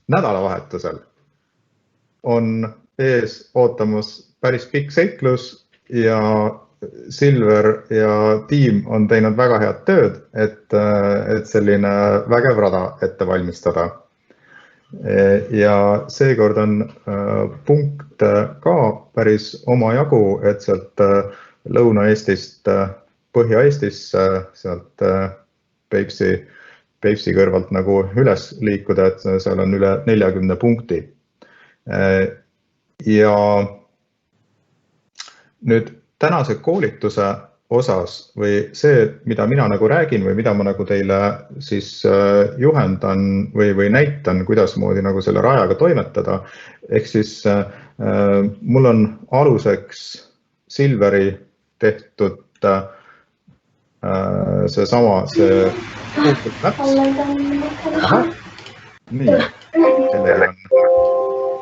nädalavahetusel on ees ootamas päris pikk seiklus ja Silver ja tiim on teinud väga head tööd, et selline vägev rada ette valmistada. Ja seekord on punkt ka päris omajagu, et sealt Lõuna-Eestist Põhja-Eestisse, sealt Peipsi kõrvalt nagu üles liikuda, et seal on üle 40 punkti. Ja nüüd tänase koolituse osas või see, mida mina nagu räägin või mida ma nagu teile siis juhendan või näitan, kuidas moodi nagu selle rajaga toimetada. Ehk siis mul on aluseks Silveri tehtud see Google Maps. Aha, nii, kellel on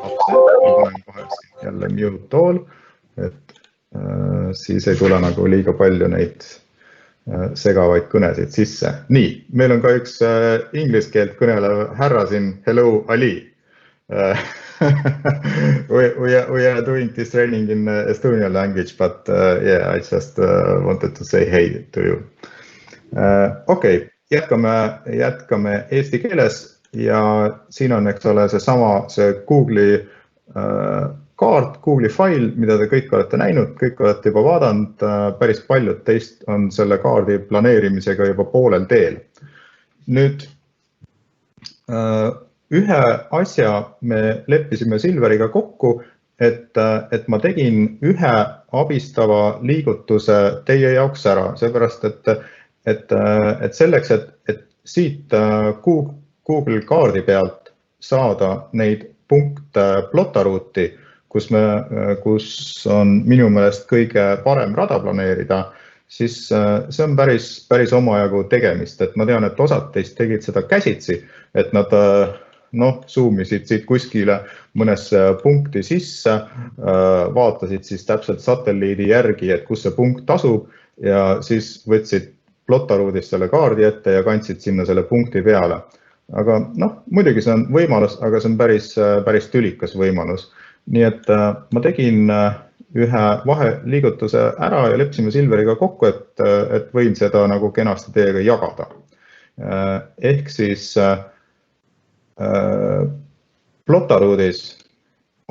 lapsed, ma panen kohe jälle mute all, et siis ei tule nagu liiga palju neid segavaid kõnesid sisse. Nii, meil on ka üks inglise keelt kõnelev härra siin. Hello, Ali. We are doing this training in Estonian language, but yeah, I just wanted to say hey to you. Okei, jätkame eesti keeles ja siin on, eks ole, see Google'i kaart, Google'i fail, mida te kõik olete näinud, kõik olete juba vaadanud, päris paljud teist on selle kaardi planeerimisega juba poolel teel. Nüüd ühe asja me leppisime Silveriga kokku, et ma tegin ühe abistava liigutuse teie jaoks ära, seepärast, et selleks, et siit Google kaardi pealt saada neid punkte plotaruuti, kus on minu meelest kõige parem rada planeerida, siis see on päris omajagu tegemist. Et ma tean, et osad teist tegid seda käsitsi, et nad zoomisid siit kuskile mõnesse punkti sisse, vaatasid siis täpselt satelliidi järgi, et kus see punkt tasub ja siis võtsid plotaruudist selle kaardi ette ja kandsid sinna selle punkti peale. Aga muidugi see on võimalus, aga see on päris tülikas võimalus. Nii et ma tegin ühe vaheliigutuse ära ja leppisime Silveriga kokku, et võin seda nagu kenasti teiega jagada. Ehk siis plotaruudis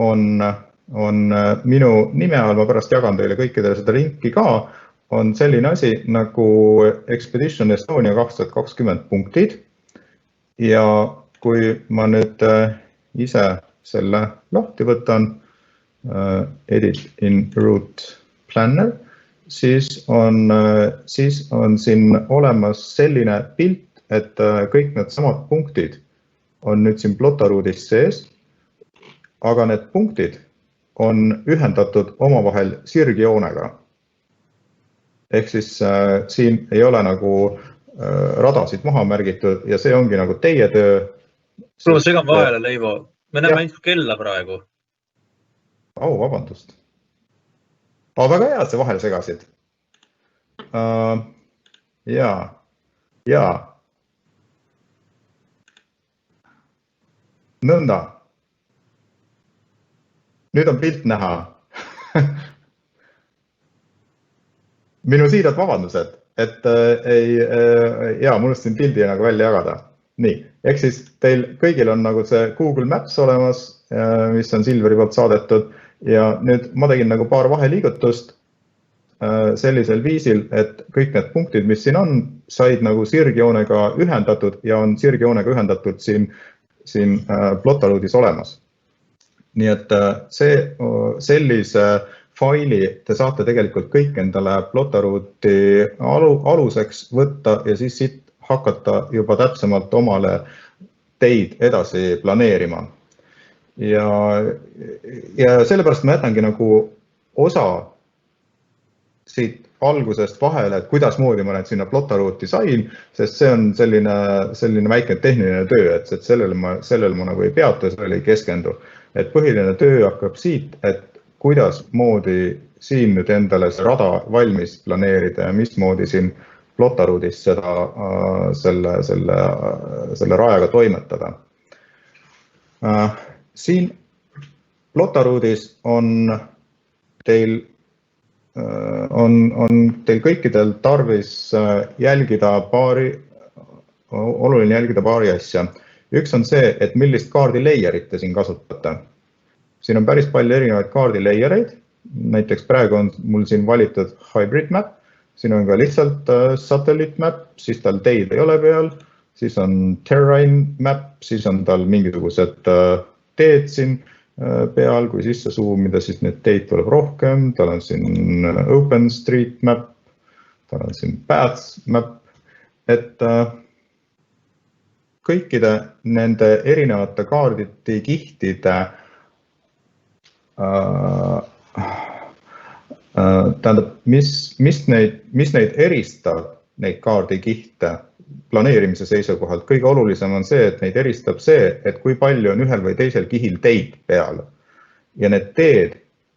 on minu nime all, ma pärast jagan teile kõikidele seda linki ka, on selline asi nagu Expedition Estonia 2020 punktid. Ja kui ma nüüd ise selle lahti võtan, edit in route planner, siis on siin olemas selline pilt, et kõik need samad punktid on nüüd siin plotaruudis sees, aga need punktid on ühendatud omavahel sirgjoonega. Ehk siis siin ei ole nagu radasid maha märgitud ja see ongi nagu teie töö. Ma segan vahele, Leivo. Me näeme ainult kella praegu. Vabandust. Väga hea, et sa vahele segasid. Jaa. Nõnda. Nüüd on pilt näha. Minu siirad vabandused, et ma unustasin pildi nagu välja jagada. Nii, ehk siis teil kõigil on nagu see Google Maps olemas, mis on Silveri poolt saadetud ja nüüd ma tegin nagu paar vaheliigutust sellisel viisil, et kõik need punktid, mis siin on, said nagu sirgjoonega ühendatud ja on sirgjoonega ühendatud siin plotaruudis olemas. Nii et sellise faili te saate tegelikult kõik endale plotaruuti aluseks võtta ja siis siit hakata juba täpsemalt omale teid edasi planeerima. Ja sellepärast ma jätangi nagu osa siit algusest vahele, et kuidas moodi ma need sinna plotaruuti sain, sest see on selline väike tehniline töö, et sellele ma nagu ei peatu ja sellele ei keskendu. Et põhiline töö hakkab siit, et kuidas moodi siin nüüd endale see rada valmis planeerida ja mismoodi siin plotaruudis selle rajaga toimetada. Siin Plotaroodis on teil kõikidel tarvis oluline jälgida paari asja. Üks on see, et millist kaardi layerit te siin kasutate. Siin on päris palju erinevaid kaardi layereid. Näiteks praegu on mul siin valitud hybrid map. Siin on ka lihtsalt satellite map, siis tal teid ei ole peal. Siis on terrain map, siis on tal mingisugused teed siin peal, kui sisse zoomida, siis need teid tuleb rohkem, tal on siin open street map, tal on siin paths map, et kõikide nende erinevate kaarditi kihtide tähendab, mis neid eristab, neid kaardikihte planeerimise seisukohalt. Kõige olulisem on see, et neid eristab see, et kui palju on ühel või teisel kihil teid peal. Ja need teed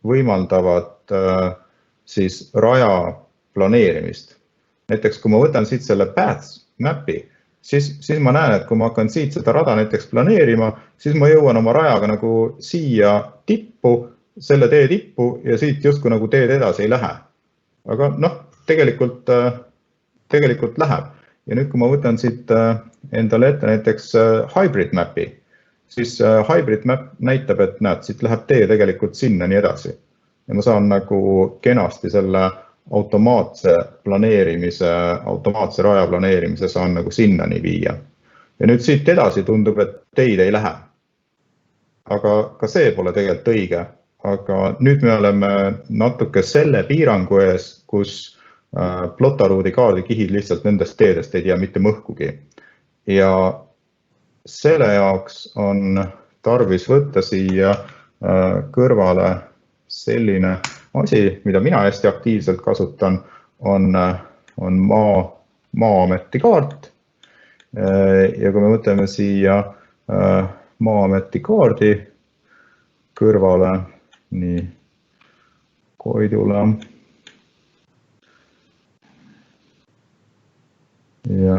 võimaldavad siis raja planeerimist. Näiteks, kui ma võtan siit selle paths mapi, siis ma näen, et kui ma hakkan siit seda rada näiteks planeerima, siis ma jõuan oma rajaga nagu siia tippu, selle tee tippu ja siit justkui nagu teed edasi ei lähe. Aga tegelikult läheb. Ja nüüd, kui ma võtan siit endale ette näiteks hybrid mapi, siis hybrid map näitab, et näed, siit läheb tee tegelikult sinna nii edasi. Ja ma saan nagu kenasti selle automaatse raja planeerimise saan nagu sinnani viia. Ja nüüd siit edasi tundub, et teid ei lähe. Aga ka see pole tegelikult õige. Aga nüüd me oleme natuke selle piirangu ees, kus Plotaroodi kaardikihid lihtsalt nendest teedest ei tea mitte mõhkugi. Ja selle jaoks on tarvis võtta siia kõrvale selline asi, mida mina hästi aktiivselt kasutan, on Maa-ameti kaart. Ja kui me võtame siia Maa-ameti kaardi kõrvale, nii Koidula, ja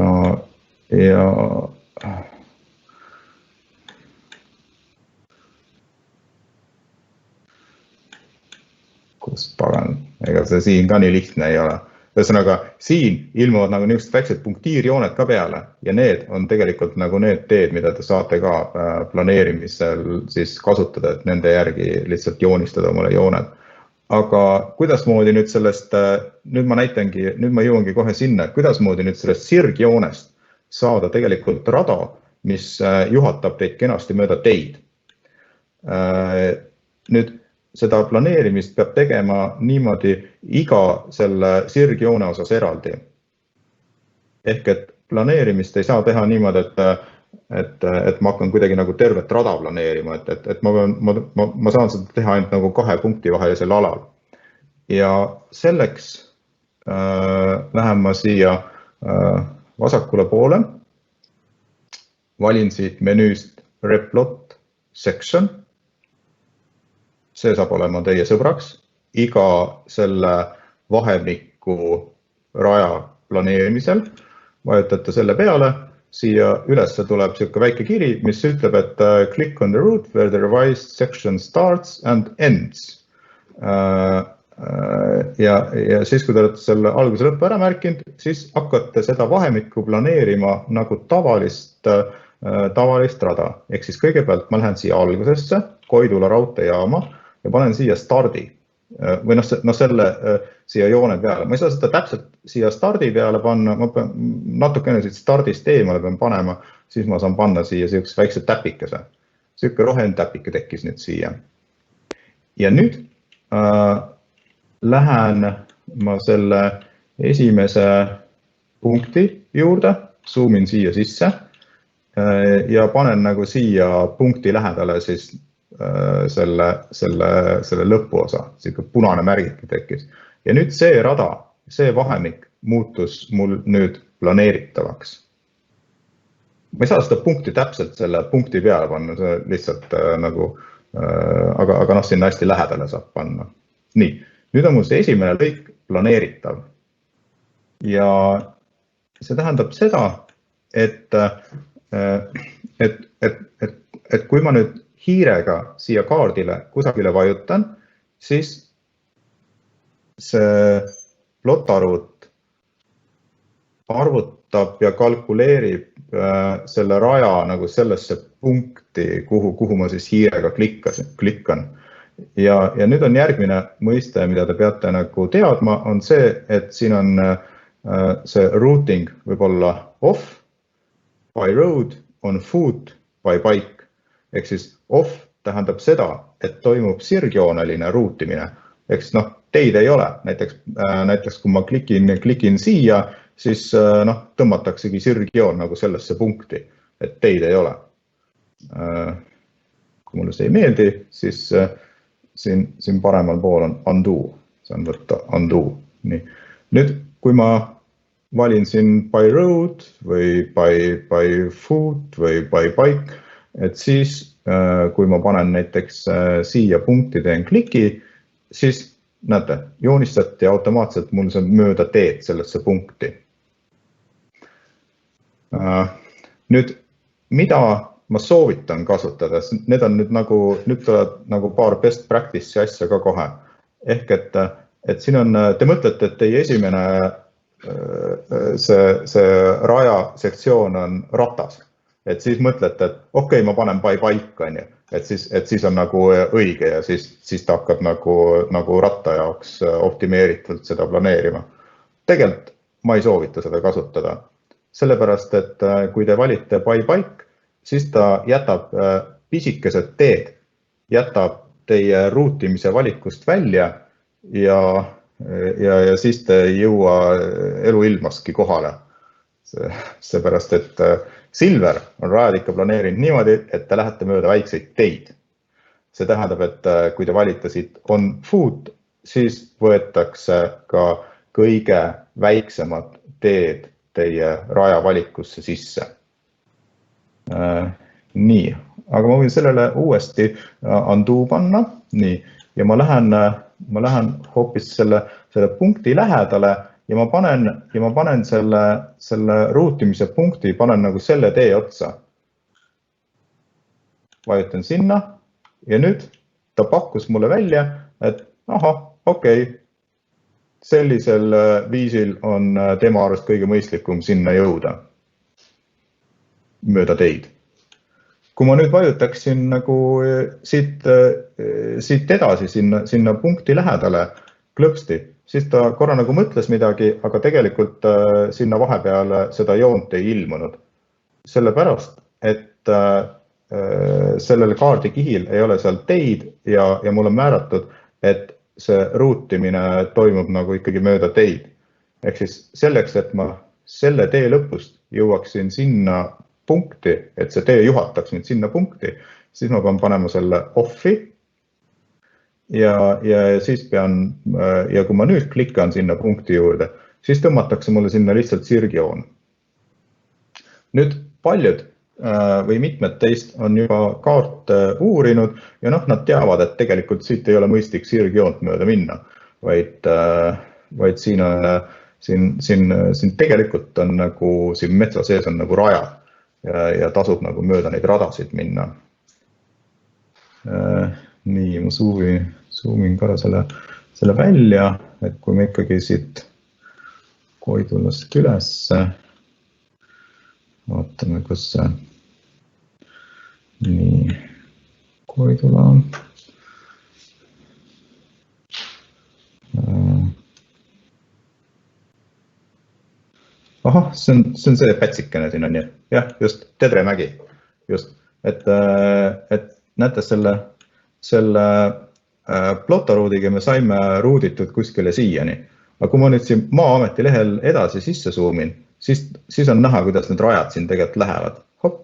kus pagan, ega see siin ka nii lihtne ei ole. Ühesõnaga, siin ilmuvad nagu niisugused väiksed punktiirjooned ka peale ja need on tegelikult nagu need teed, mida te saate ka planeerimisel siis kasutada, et nende järgi lihtsalt joonistada omale jooned. Aga kuidasmoodi nüüd sellest, nüüd ma jõuangi kohe sinna, kuidasmoodi nüüd sellest sirgjoonest saada tegelikult rada, mis juhatab teid kenasti mööda teid. Nüüd seda planeerimist peab tegema niimoodi iga selle sirgjoone osas eraldi. Ehk et planeerimist ei saa teha niimoodi, et ma hakkan kuidagi nagu tervet rada planeerima, et ma saan seda teha ainult nagu 2 punkti vahelisel alal. Ja selleks lähen ma siia vasakule poole, valin siit menüüst Replot Section. See saab olema teie sõbraks. Iga selle vahemiku raja planeerimisel vajutate selle peale. Siia ülesse tuleb selline väike kiri, mis ütleb, et click on the route where the revised section starts and ends. Ja siis, kui te olete selle alguse lõppu ära märkinud, siis hakkate seda vahemikku planeerima nagu tavalist rada. Ehk siis kõigepealt ma lähen siia algusesse, Koidula raudteejaama ja panen siia stardi. Või selle siia joone peale. Ma ei saa seda täpselt siia stardi peale panna, ma pean natukene siit stardist eemale pean panema, siis ma saan panna siia sellise väikse täpikese. Selline roheline täpike tekkis nüüd siia. Ja nüüd lähen ma selle esimese punkti juurde, zoomin siia sisse ja panen nagu siia punkti lähedale siis selle lõpuosa, selline punane märgike tekkis. Ja nüüd see rada, see vahemik muutus mul nüüd planeeritavaks. Ma ei saa seda punkti täpselt selle punkti peale panna, see lihtsalt nagu, aga sinna hästi lähedale saab panna. Nii, nüüd on mul see esimene lõik planeeritav. Ja see tähendab seda, et et kui ma nüüd hiirega siia kaardile kusagile vajutan, siis see plotaruut arvutab ja kalkuleerib selle raja nagu sellesse punkti, kuhu ma siis hiirega klikkan. Ja nüüd on järgmine mõiste, mida te peate nagu teadma, on see, et siin on see routing võib olla off by road, on foot by bike. Ehk siis off tähendab seda, et toimub sirgjooneline ruutimine. Ehk siis teid ei ole. Näiteks kui ma klikin siia, siis tõmmataksegi sirgjoon nagu sellesse punkti, et teid ei ole. Kui mulle see ei meeldi, siis siin paremal pool on undo. See on võtta undo. Nii. Nüüd, kui ma valin siin by road või by foot või by bike, et siis kui ma panen näiteks siia punkti teen kliki, siis näete, joonistati automaatselt mul see mööda teed sellesse punkti. Nüüd, mida ma soovitan kasutada, need on nüüd tuleb nagu paar best practice'i asja ka kohe. Ehk et siin on, te mõtlete, et teie esimene see raja sektsioon on ratas. Et siis mõtlete, et okei, ma panen by bike, on ju. Et siis on nagu õige ja siis ta hakkab nagu ratta jaoks optimeeritult seda planeerima. Tegelikult ma ei soovita seda kasutada. Sellepärast, et kui te valite by bike, siis ta jätab pisikesed teed, jätab teie ruutimise valikust välja ja siis te ei jõua eluilmaski kohale. Seepärast, et Silver on rajad ikka planeerinud niimoodi, et te lähete mööda väikseid teid. See tähendab, et kui te valite siit on foot, siis võetakse ka kõige väiksemad teed teie raja valikusse sisse. Nii, aga ma võin sellele uuesti undo panna. Nii, ja ma lähen hoopis selle punkti lähedale ja ma panen selle ruutimise punkti, panen nagu selle tee otsa. Vajutan sinna ja nüüd ta pakkus mulle välja, et okei, sellisel viisil on tema arust kõige mõistlikum sinna jõuda mööda teid. Kui ma nüüd vajutaksin nagu siit edasi sinna punkti lähedale klõpsti, siis ta korra nagu mõtles midagi, aga tegelikult sinna vahepeale seda joont ei ilmunud. Sellepärast, et sellel kaardikihil ei ole seal teid ja mul on määratud, et see ruutimine toimub nagu ikkagi mööda teid. Ehk siis selleks, et ma selle tee lõpust jõuaksin sinna punkti, et see tee juhataks mind sinna punkti, siis ma pean panema selle offi ja siis ja kui ma nüüd klikkan sinna punkti juurde, siis tõmmatakse mulle sinna lihtsalt sirgjoon. Nüüd paljud või mitmed teist on juba kaarte uurinud ja nad teavad, et tegelikult siit ei ole mõistlik sirgjoont mööda minna, vaid siin tegelikult on nagu siin metsa sees on nagu raja ja tasub nagu mööda neid radasid minna. Nii, ma zoomin ka selle välja, et kui me ikkagi siit Koidulast ülesse vaatame, kus see nii Koidula on. Ahah, see on see pätsikene siin on ju. Jah, just Tedremägi. Just, et näete selle plotaruudiga me saime ruuditud kuskile siiani. Aga kui ma nüüd siin Maa-ameti lehel edasi sisse zoomin, siis on näha, kuidas need rajad siin tegelikult lähevad. Hopp,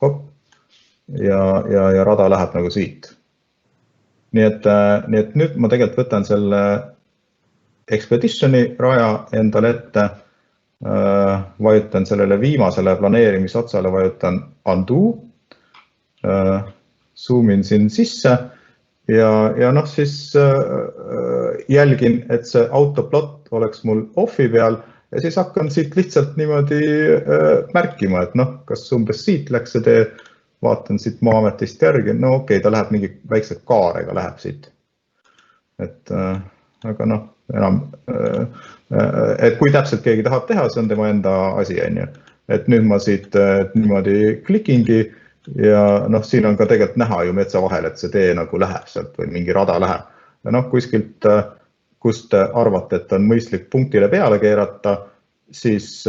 hopp. Ja rada läheb nagu siit. Nii et nüüd ma tegelikult võtan selle Expeditioni raja endale ette, vajutan sellele viimasele planeerimisotsale, vajutan undo, zoomin siin sisse ja siis jälgin, et see autoplot oleks mul offi peal ja siis hakkan siit lihtsalt niimoodi märkima, et kas umbes siit läks see tee vaatan siit Maa-ametist järgi, no okei, ta läheb mingi väikse kaarega, läheb siit. Et aga noh, enam, et kui täpselt keegi tahab teha, see on tema enda asi, on ju. Et nüüd ma siit niimoodi klikingi ja noh, siin on ka tegelikult näha ju metsa vahel, et see tee nagu läheb sealt või mingi rada läheb. Ja noh, kuskilt, kust arvate, et on mõistlik punktile peale keerata, siis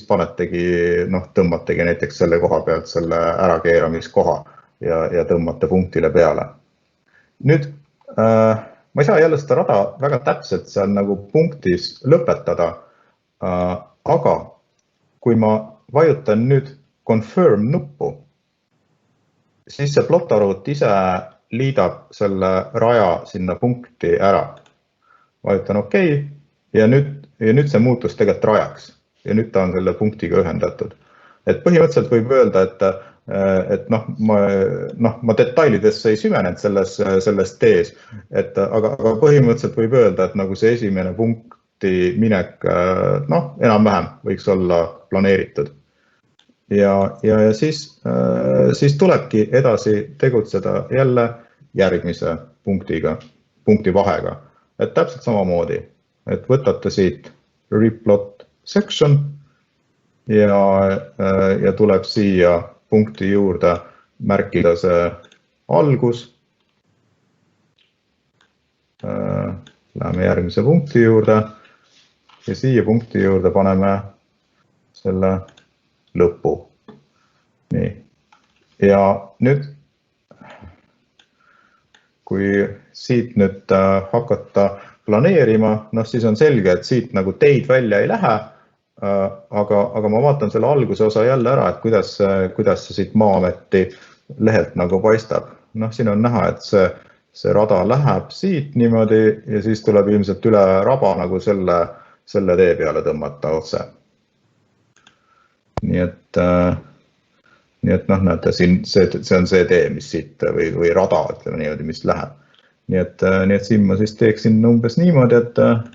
panetegi, noh, tõmmategi näiteks selle koha pealt selle ärakeeramiskoha ja tõmmate punktile peale. Nüüd ma ei saa jälle seda rada väga täpselt seal nagu punktis lõpetada, aga kui ma vajutan nüüd confirm nuppu, siis see plotaruut ise liidab selle raja sinna punkti ära. Vajutan OK ja nüüd see muutus tegelikult rajaks ja nüüd ta on selle punktiga ühendatud. Et põhimõtteliselt võib öelda, et noh, ma detailidesse ei süvenenud selles tees, aga põhimõtteliselt võib öelda, et nagu see esimene punkti minek, noh, enam-vähem võiks olla planeeritud. Ja siis tulebki edasi tegutseda jälle järgmise punktiga, punkti vahega. Et täpselt samamoodi, et võtate siit replot section ja tuleb siia punkti juurde märkida see algus. Läheme järgmise punkti juurde ja siia punkti juurde paneme selle lõpu. Nii. Ja nüüd, kui siit nüüd hakata planeerima, noh siis on selge, et siit nagu teid välja ei lähe, aga ma vaatan selle alguse osa jälle ära, et kuidas see siit Maa-ameti lehelt nagu paistab. Noh, siin on näha, et see rada läheb siit niimoodi ja siis tuleb ilmselt üle raba nagu selle tee peale tõmmata otse. Nii et noh, näete, see on see tee, mis siit või rada, ütleme niimoodi, mis läheb. Nii et siin ma siis teeksin umbes niimoodi,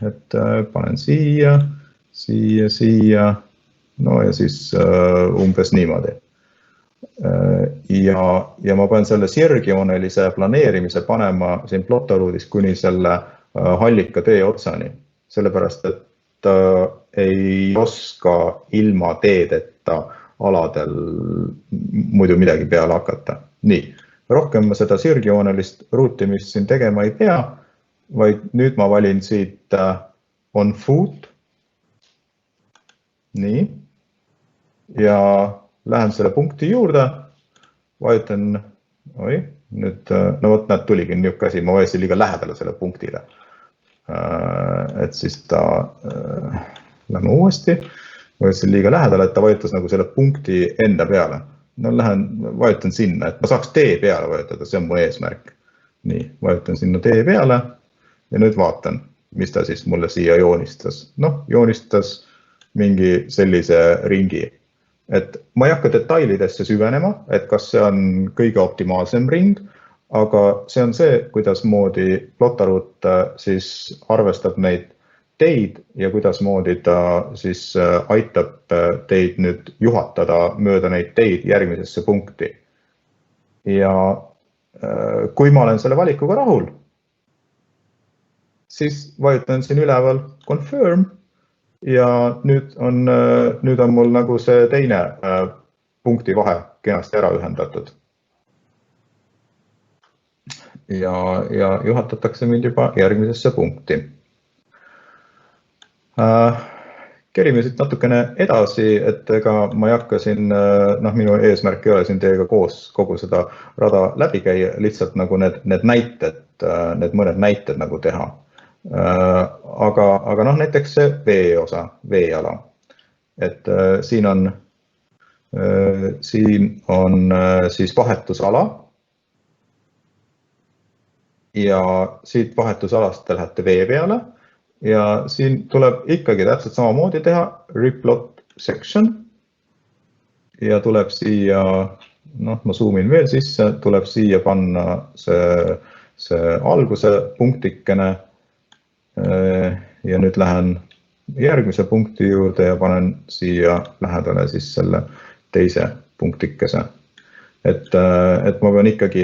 et panen siia, no ja siis umbes niimoodi. Ja ma pean selle sirgjoonelise planeerimise panema siin plotaruudis kuni selle hallika tee otsani, sellepärast, et ei oska ilma teedeta aladel muidu midagi peale hakata. Nii, rohkem ma seda sirgjoonelist ruutimist siin tegema ei pea, vaid nüüd ma valin siit on foot. Nii, ja lähen selle punkti juurde, vajutan, nüüd, no võt, näed, tuligi niisugune asi, ma vajasin liiga lähedale selle punktile. Et siis ta, lähme uuesti, vajutan liiga lähedale, et ta vajutas nagu selle punkti enda peale. No lähen, vajutan sinna, et ma saaks tee peale vajutada, see on mu eesmärk. Nii, vajutan sinna tee peale ja nüüd vaatan, mis ta siis mulle siia joonistas. Noh, joonistas mingi sellise ringi. Et ma ei hakka detailidesse süvenema, et kas see on kõige optimaalsem ring, aga see on see, kuidas moodi plotaruut siis arvestab neid teid ja kuidas moodi ta siis aitab teid nüüd juhatada mööda neid teid järgmisesse punkti. Ja kui ma olen selle valikuga rahul, siis vajutan siin üleval confirm ja nüüd on mul nagu see teine punkti vahe kenasti ära ühendatud. Ja juhatatakse mind juba järgmisesse punkti. Kerime siit natukene edasi, et ega ma ei hakka siin, noh, minu eesmärk ei ole siin teiega koos kogu seda rada läbi käia, lihtsalt nagu need näited, need mõned näited nagu teha. Aga noh, näiteks see vee osa, veeala, et siin on siis vahetusala ja siit vahetusalast te lähete vee peale ja siin tuleb ikkagi täpselt samamoodi teha replot section ja tuleb siia, noh, ma zoomin veel sisse, tuleb siia panna see alguse punktikene ja nüüd lähen järgmise punkti juurde ja panen siia lähedale siis selle teise punktikese. et ma pean ikkagi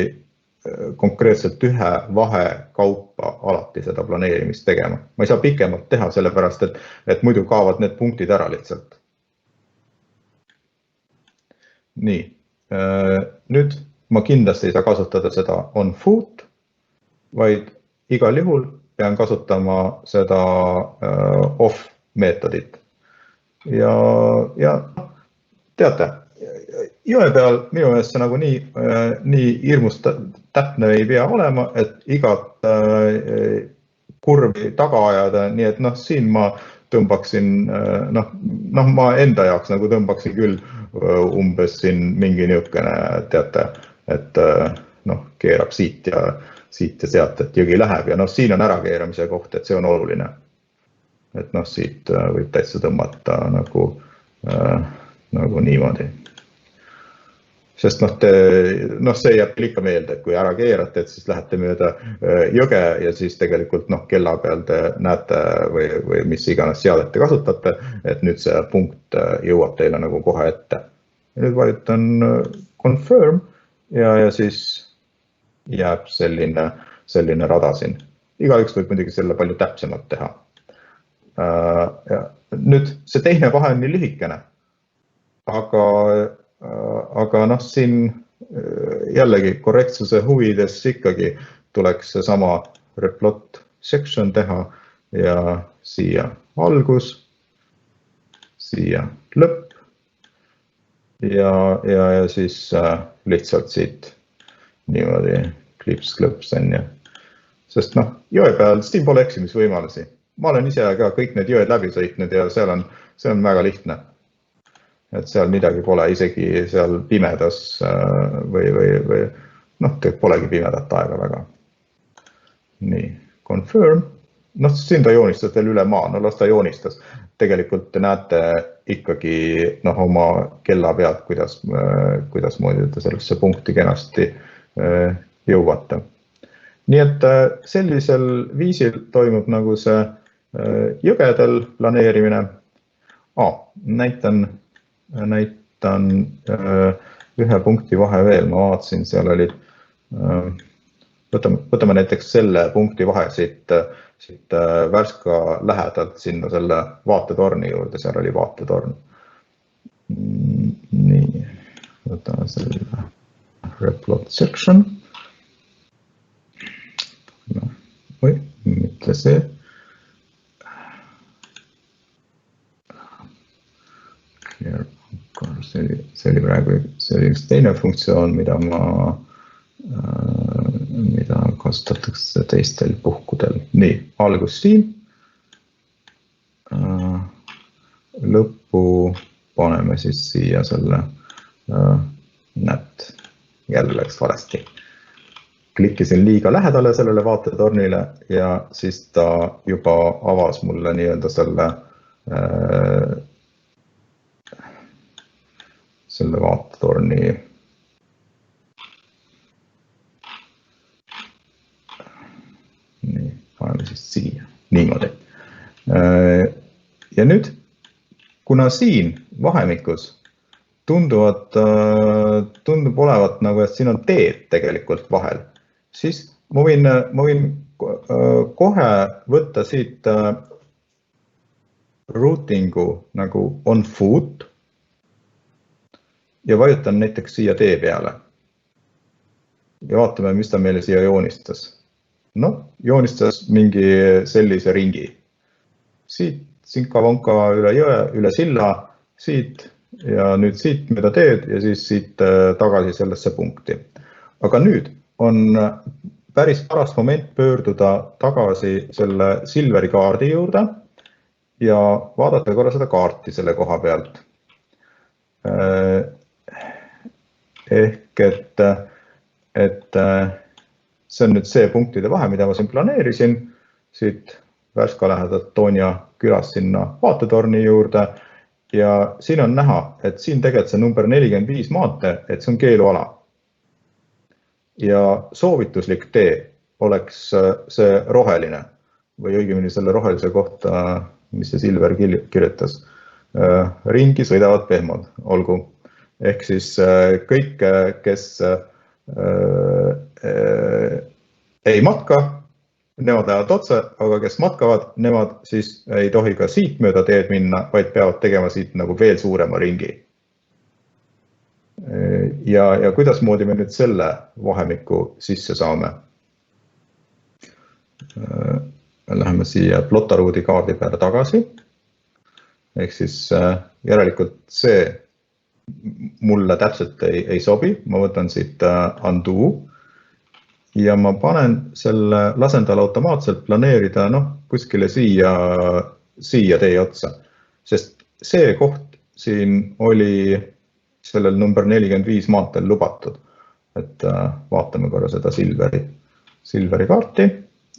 konkreetselt ühe vahe kaupa alati seda planeerimist tegema. Ma ei saa pikemalt teha, sellepärast et muidu kaovad need punktid ära lihtsalt. Nii, nüüd ma kindlasti ei saa kasutada seda onFoot, vaid igal juhul pean kasutama seda off meetodit. Ja teate, jõe peal minu meelest see nagu nii hirmust täpne ei pea olema, et igat kurvi taga ajada, nii et siin ma tõmbaksin, ma enda jaoks nagu tõmbaksin küll umbes siin mingi niisugune, teate, et keerab siit ja sealt, et jõgi läheb ja siin on ärakeeramise koht, et see on oluline. Et siit võib täitsa tõmmata nagu niimoodi. Sest see jääb ikka meelde, et kui ära keerate, et siis lähete mööda jõge ja siis tegelikult kella peal te näete või mis iganes seadet te kasutate, et nüüd see punkt jõuab teile nagu kohe ette. Ja nüüd vajutan confirm ja siis jääb selline rada siin. Igaüks võib muidugi selle palju täpsemalt teha. Ja nüüd see teine vahe on nii lühikene, aga siin jällegi korrektsuse huvides ikkagi tuleks see sama replot section teha ja siia algus, siia lõpp ja siis lihtsalt siit niimoodi klips-klõps on ju. Sest jõe peal siin pole eksimisvõimalusi. Ma olen ise ka kõik need jõed läbi sõitnud ja see on väga lihtne. Et seal midagi pole, isegi seal pimedas või polegi pimedat aega väga. Nii, confirm. Siin ta joonistas veel üle maa, las ta joonistas. Tegelikult te näete ikkagi oma kella pealt, kuidas moodi te sellesse punkti kenasti jõuate. Nii et sellisel viisil toimub nagu see jõgedel planeerimine. Näitan ühe punkti vahe veel, ma vaatasin, seal oli, võtame näiteks selle punkti vahe siit Värska lähedalt sinna selle vaatetorni juurde, seal oli vaatetorn. Nii, võtame selle replot section. Mitte see. See oli praegu üks teine funktsioon, mida kasutatakse teistel puhkudel. Nii, algus siin. Lõppu paneme siis siia selle näed, jälle läks valesti. Klikkisin liiga lähedale sellele vaatetornile ja siis ta juba avas mulle nii-öelda selle vaatetorni nii, paneme siis siia, niimoodi. Ja nüüd, kuna siin vahemikus tundub olevat nagu, et siin on teed tegelikult vahel, siis ma võin kohe võtta siit routingu nagu onFoot ja vajutan näiteks siia tee peale. Ja vaatame, mis ta meile siia joonistas. Joonistas mingi sellise ringi. Siit Sinka-Vonka üle jõe, üle silla, siit ja nüüd siit mida teed ja siis siit tagasi sellesse punkti. Aga nüüd on päris paras moment pöörduda tagasi selle Silveri kaardi juurde ja vaadata korra seda kaarti selle koha pealt. Ehk et see on nüüd see punktide vahe, mida ma siin planeerisin, siit Värska lähedalt Toonja külas sinna vaatetorni juurde ja siin on näha, et siin tegelikult see number 45 maantee, et see on keeluala. Ja soovituslik tee oleks see roheline või õigemini selle rohelise kohta, mis see Silver kirjutas. Ringi sõidavad pehmod, olgu. ehk siis kõik, kes ei matka, nemad lähevad otse, aga kes matkavad, nemad siis ei tohi ka siit mööda teed minna, vaid peavad tegema siit nagu veel suurema ringi. Ja kuidas moodi me nüüd selle vahemiku sisse saame? Läheme siia plotaruudi kaardi peale tagasi. Ehk siis järelikult see mulle täpselt ei sobi. Ma võtan siit undo ja ma panen selle, lasen tal automaatselt planeerida kuskile siia tee otsa. Sest see koht siin oli sellel number 45 maanteel lubatud. Et vaatame korra seda Silveri kaarti.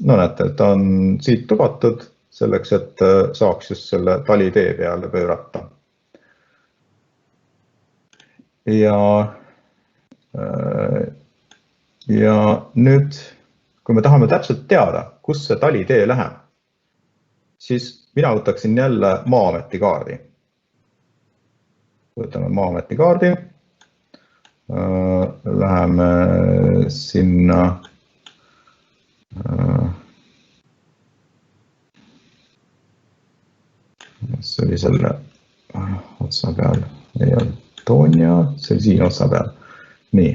No näete, ta on siit lubatud selleks, et saaks just selle talitee peale pöörata. Ja nüüd, kui me tahame täpselt teada, kus see talitee läheb, siis mina võtaksin jälle Maa-ameti kaardi. Võtame Maa-ameti kaardi. Läheme sinna see oli selle otsa peal, ei olnud Tonia, see oli siin otsa peal. Nii,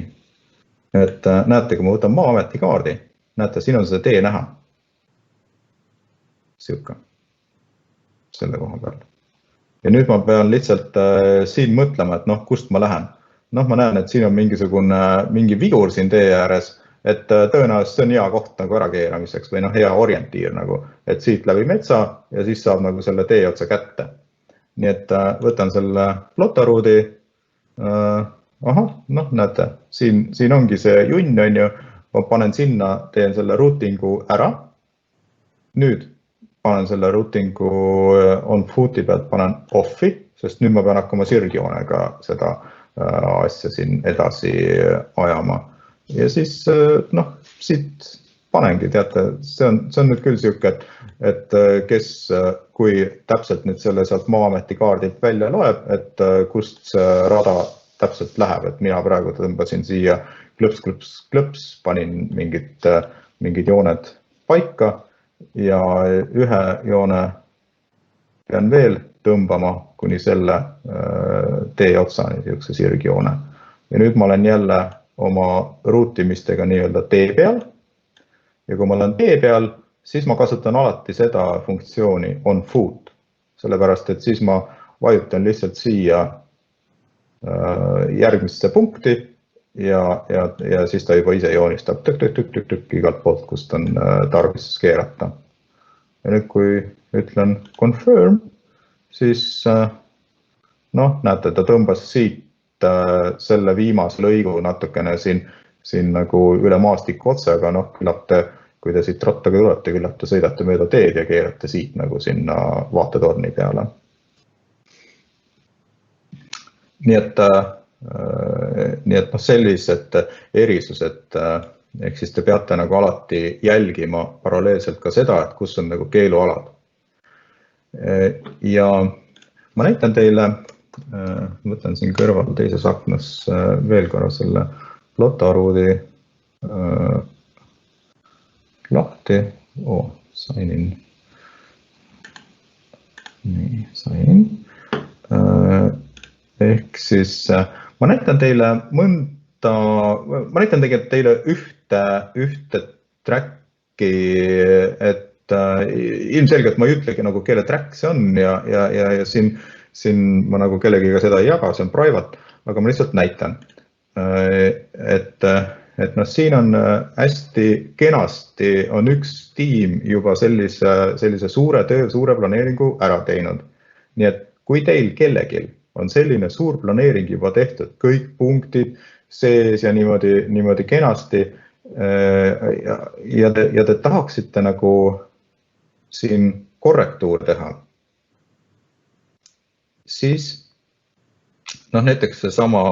et näete, kui ma võtan Maa-ameti kaardi, näete, siin on see tee näha. Siuke, selle koha peal. Ja nüüd ma pean lihtsalt siin mõtlema, et kust ma lähen. Ma näen, et siin on mingi vigur siin tee ääres, et tõenäoliselt see on hea koht nagu ärakeeramiseks või hea orientiir nagu, et siit läbi metsa ja siis saab nagu selle tee otsa kätte. Nii et võtan selle plotaruudi. Näete, siin ongi see junn, on ju, ma panen sinna, teen selle routingu ära. Nüüd panen selle routingu on footi pealt, panen offi, sest nüüd ma pean hakkama sirgjoonega seda asja siin edasi ajama. Ja siis, siit panengi, teate, see on nüüd küll siuke, et kes, kui täpselt nüüd selle sealt Maa-ameti kaardilt välja loeb, et kust see rada täpselt läheb, et mina praegu tõmbasin siia klõps, panin mingid jooned paika ja ühe joone pean veel tõmbama kuni selle tee otsani, siukse sirgjoone. Ja nüüd ma olen jälle oma ruutimistega nii-öelda tee peal. Ja kui ma olen tee peal, siis ma kasutan alati seda funktsiooni onFoot. Sellepärast, et siis ma vajutan lihtsalt siia järgmisse punkti ja siis ta juba ise joonistab tükk igalt poolt, kust on tarvis keerata. Ja nüüd, kui ütlen confirm, siis näete, ta tõmbas siit selle viimase lõigu natukene siin nagu üle maastiku otsa, aga küllap te, kui te siit rattaga tulete, küllap te sõidate mööda teed ja keerate siit nagu sinna vaatetorni peale. Nii et sellised erisused, ehk siis te peate nagu alati jälgima paralleelselt ka seda, et kus on nagu keelualad. Ja ma näitan teile, võtan siin kõrval teises aknas veel korra selle plotaruudi lahti. Sain. Nii, sain. Ehk siis ma näitan teile ühte tracki, et ilmselgelt ma ei ütlegi nagu kelle track see on ja siin ma nagu kellegiga seda ei jaga, see on private, aga ma lihtsalt näitan, et siin on hästi kenasti on üks tiim juba sellise suure töö, suure planeeringu ära teinud. Nii et kui teil kellegil on selline suur planeering juba tehtud, kõik punktid sees ja niimoodi kenasti ja te tahaksite nagu siin korrektuur teha, siis näiteks seesama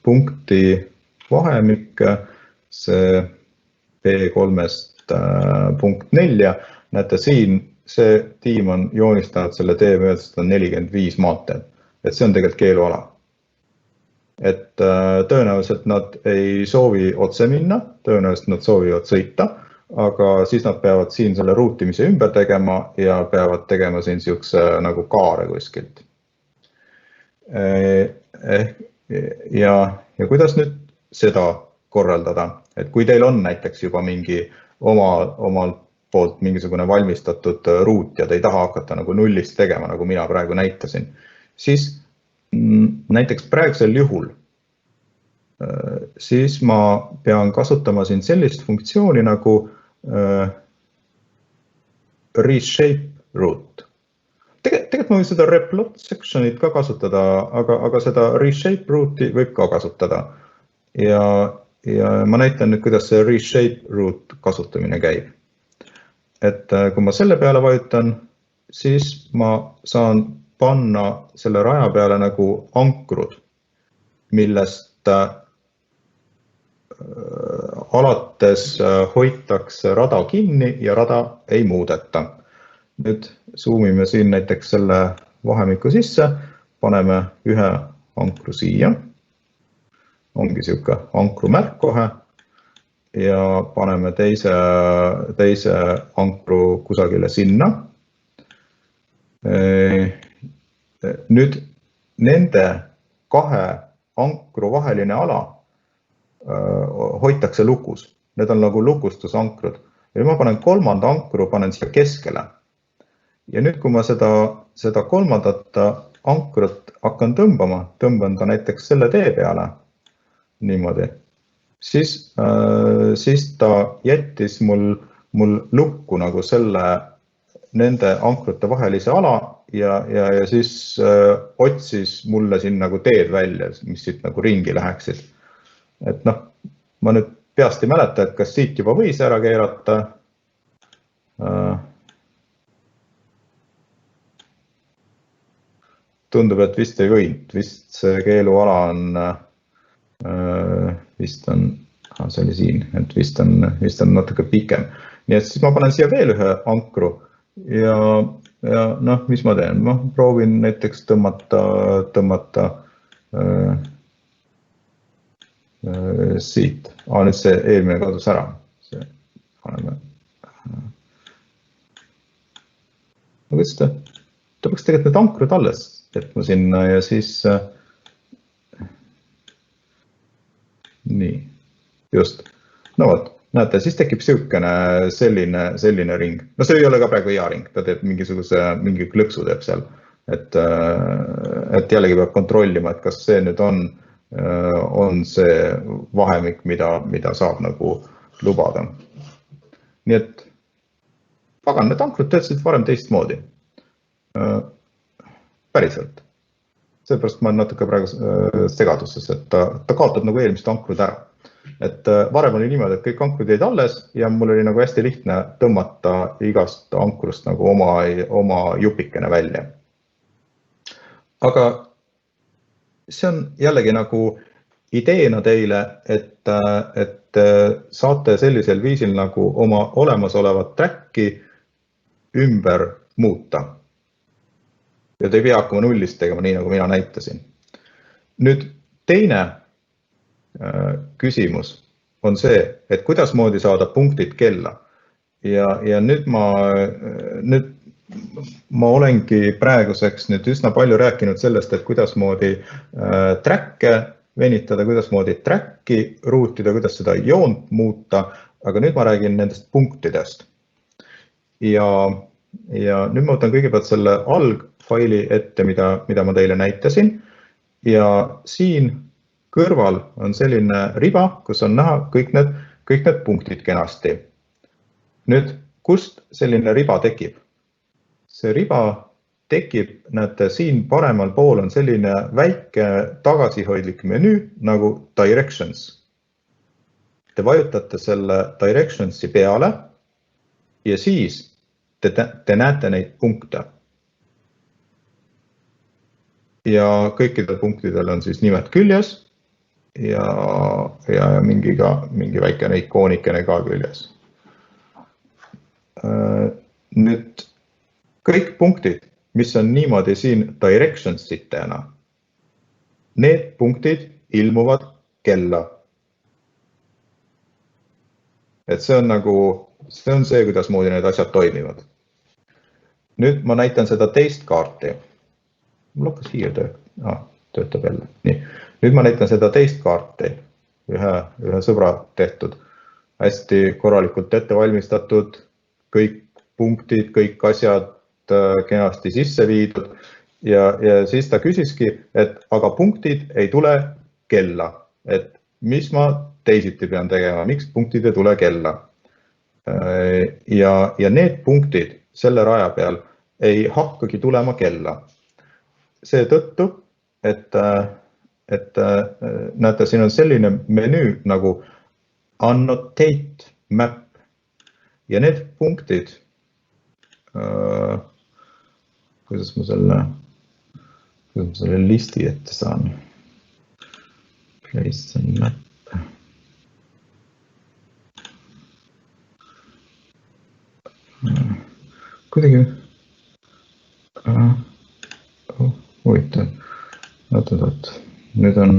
punkti vahemik, see P3-st punkt 4, näete see tiim on joonistanud selle tee mööda 145 maanteed, et see on tegelikult keeluala. Et tõenäoliselt nad ei soovi otse minna, tõenäoliselt nad soovivad sõita, aga siis nad peavad siin selle ruutimise ümber tegema ja peavad tegema siin siukse nagu kaare kuskilt. Ja kuidas nüüd seda korraldada, et kui teil on näiteks juba mingi omalt poolt mingisugune valmistatud ruut ja te ei taha hakata nagu nullist tegema, nagu mina praegu näitasin, siis näiteks praegusel juhul siis ma pean kasutama siin sellist funktsiooni nagu reshape route. Tegelikult ma võin seda replot section'it ka kasutada, aga seda reshape route'i võib ka kasutada. Ja ma näitan nüüd, kuidas see reshape route kasutamine käib. Et kui ma selle peale vajutan, siis ma saan panna selle raja peale nagu ankrud, millest alates hoitakse rada kinni ja rada ei muudeta. Nüüd zoomime siin näiteks selle vahemiku sisse, paneme ühe ankru siia, ongi siuke ankrumärk kohe ja paneme teise ankru kusagile sinna. Nüüd nende kahe ankru vaheline ala hoitakse lukus. Need on nagu lukustusankrud. Ja ma panen kolmanda ankru, panen siia keskele. Ja nüüd, kui ma seda kolmandat ankrut hakkan tõmban ta näiteks selle tee peale, niimoodi, siis ta jättis mul lukku nagu nende ankrute vahelise ala ja siis otsis mulle siin nagu teed välja, mis siit nagu ringi läheksid. Et ma nüüd peast ei mäleta, et kas siit juba võis ära keerata. Tundub, et vist ei võinud, vist see keeluala see oli siin, et vist on natuke pikem. Nii et siis ma panen siia veel ühe ankru ja mis ma teen? Ma proovin näiteks tõmmata siit. Nüüd see eelmine kadus ära. Aga ta peaks tegelikult need ankrud alles jätma sinna ja siis nii, just. No võt, näete, siis tekib selline ring. No see ei ole ka praegu hea ring, ta teeb mingi klõksu teeb seal. Et jällegi peab kontrollima, et kas see nüüd on see vahemik, mida saab nagu lubada. Nii et pagan, need ankrud töötasid varem teistmoodi. Päriselt. Seepärast ma olen natuke praegu segaduses, et ta kaotab nagu eelmist ankrud ära. Et varem oli niimoodi, et kõik ankrud jäid alles ja mul oli nagu hästi lihtne tõmmata igast ankrust nagu oma jupikene välja. Aga see on jällegi nagu ideena teile, et saate sellisel viisil nagu oma olemasolevat tracki ümber muuta. Ja te ei pea hakkama nullist tegema, nii nagu mina näitasin. Nüüd teine küsimus on see, et kuidas moodi saada punktid kella. Ja nüüd ma olengi praeguseks nüüd üsna palju rääkinud sellest, et kuidas moodi tracke venitada, kuidas moodi tracki ruutida, kuidas seda joont muuta, aga nüüd ma räägin nendest punktidest. Ja nüüd ma võtan kõigepealt selle algfaili ette, mida ma teile näitasin ja siin kõrval on selline riba, kus on näha kõik need punktid kenasti. Nüüd, kust selline riba tekib? See riba tekib, näete, siin paremal pool on selline väike tagasihoidlik menüü nagu Directions. Te vajutate selle Directionsi peale ja siis te näete neid punkte. Ja kõikidel punktidel on siis nimed küljes ja mingi väikene ikoonikene ka küljes. Nüüd kõik punktid, mis on niimoodi siin directions sitena, need punktid ilmuvad kella. Et see on see, kuidas moodi need asjad toimivad. Nüüd ma näitan seda teist kaarti. Mul hakkas hier töötab jälle. Nii. Nüüd ma näitan seda teist kaarti, ühe sõbra tehtud. Hästi korralikult ette valmistatud, kõik punktid, kõik asjad kenasti sisse viidud ja siis ta küsiski, et aga punktid ei tule kella, et mis ma teisiti pean tegema, miks punktid ei tule kella. Ja need punktid selle raja peal ei hakkagi tulema kella. See tõttu, et näete, siin on selline menüü nagu annotate map ja need punktid, kuidas ma selle listi ette saan. Place and map. Kuidagi huvitav. Oot. Nüüd on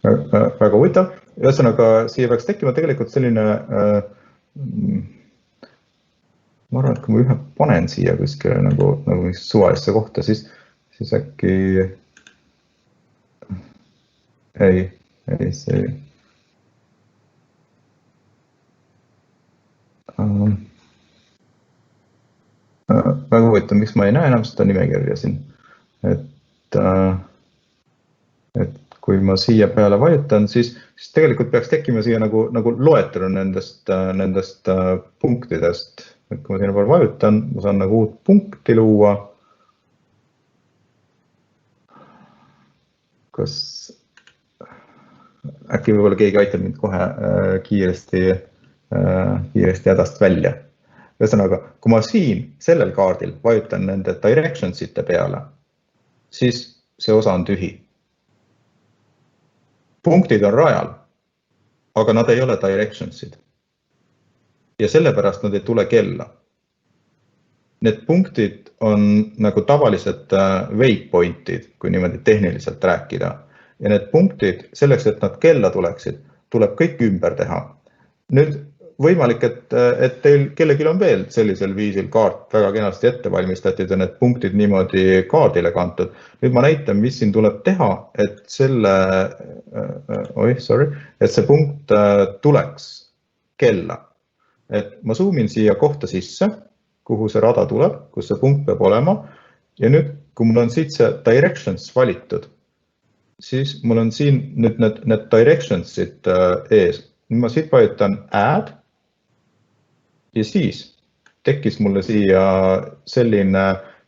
väga huvitav. Ühesõnaga, siia peaks tekkima tegelikult selline ma arvan, et kui ma ühe panen siia kuskile nagu suvalisse kohta, siis äkki ei, see väga huvitav, miks ma ei näe enam seda nimekirja siin. Et kui ma siia peale vajutan, siis tegelikult peaks tekkima siia nagu loetelu nendest punktidest. Et kui ma sinna peal vajutan, ma saan nagu uut punkti luua. Kas äkki võib-olla keegi aitab mind kohe kiiresti hädast välja. Ühesõnaga, kui ma siin sellel kaardil vajutan nende directionsite peale, siis see osa on tühi. Punktid on rajal, aga nad ei ole directionsid. Ja sellepärast nad ei tule kella. Need punktid on nagu tavalised waypointid, kui niimoodi tehniliselt rääkida. Ja need punktid, selleks, et nad kella tuleksid, tuleb kõik ümber teha. Nüüd võimalik, et teil kellelgi on veel sellisel viisil kaart väga kenasti ette valmistatud ja need punktid niimoodi kaardile kantud. Nüüd ma näitan, mis siin tuleb teha, et see punkt tuleks kella. Et ma zoomin siia kohta sisse, kuhu see rada tuleb, kus see punkt peab olema. Ja nüüd, kui mul on siit see directions valitud, siis mul on siin nüüd need directionsid ees. Nüüd ma siit vajutan add ja siis tekkis mulle siia selline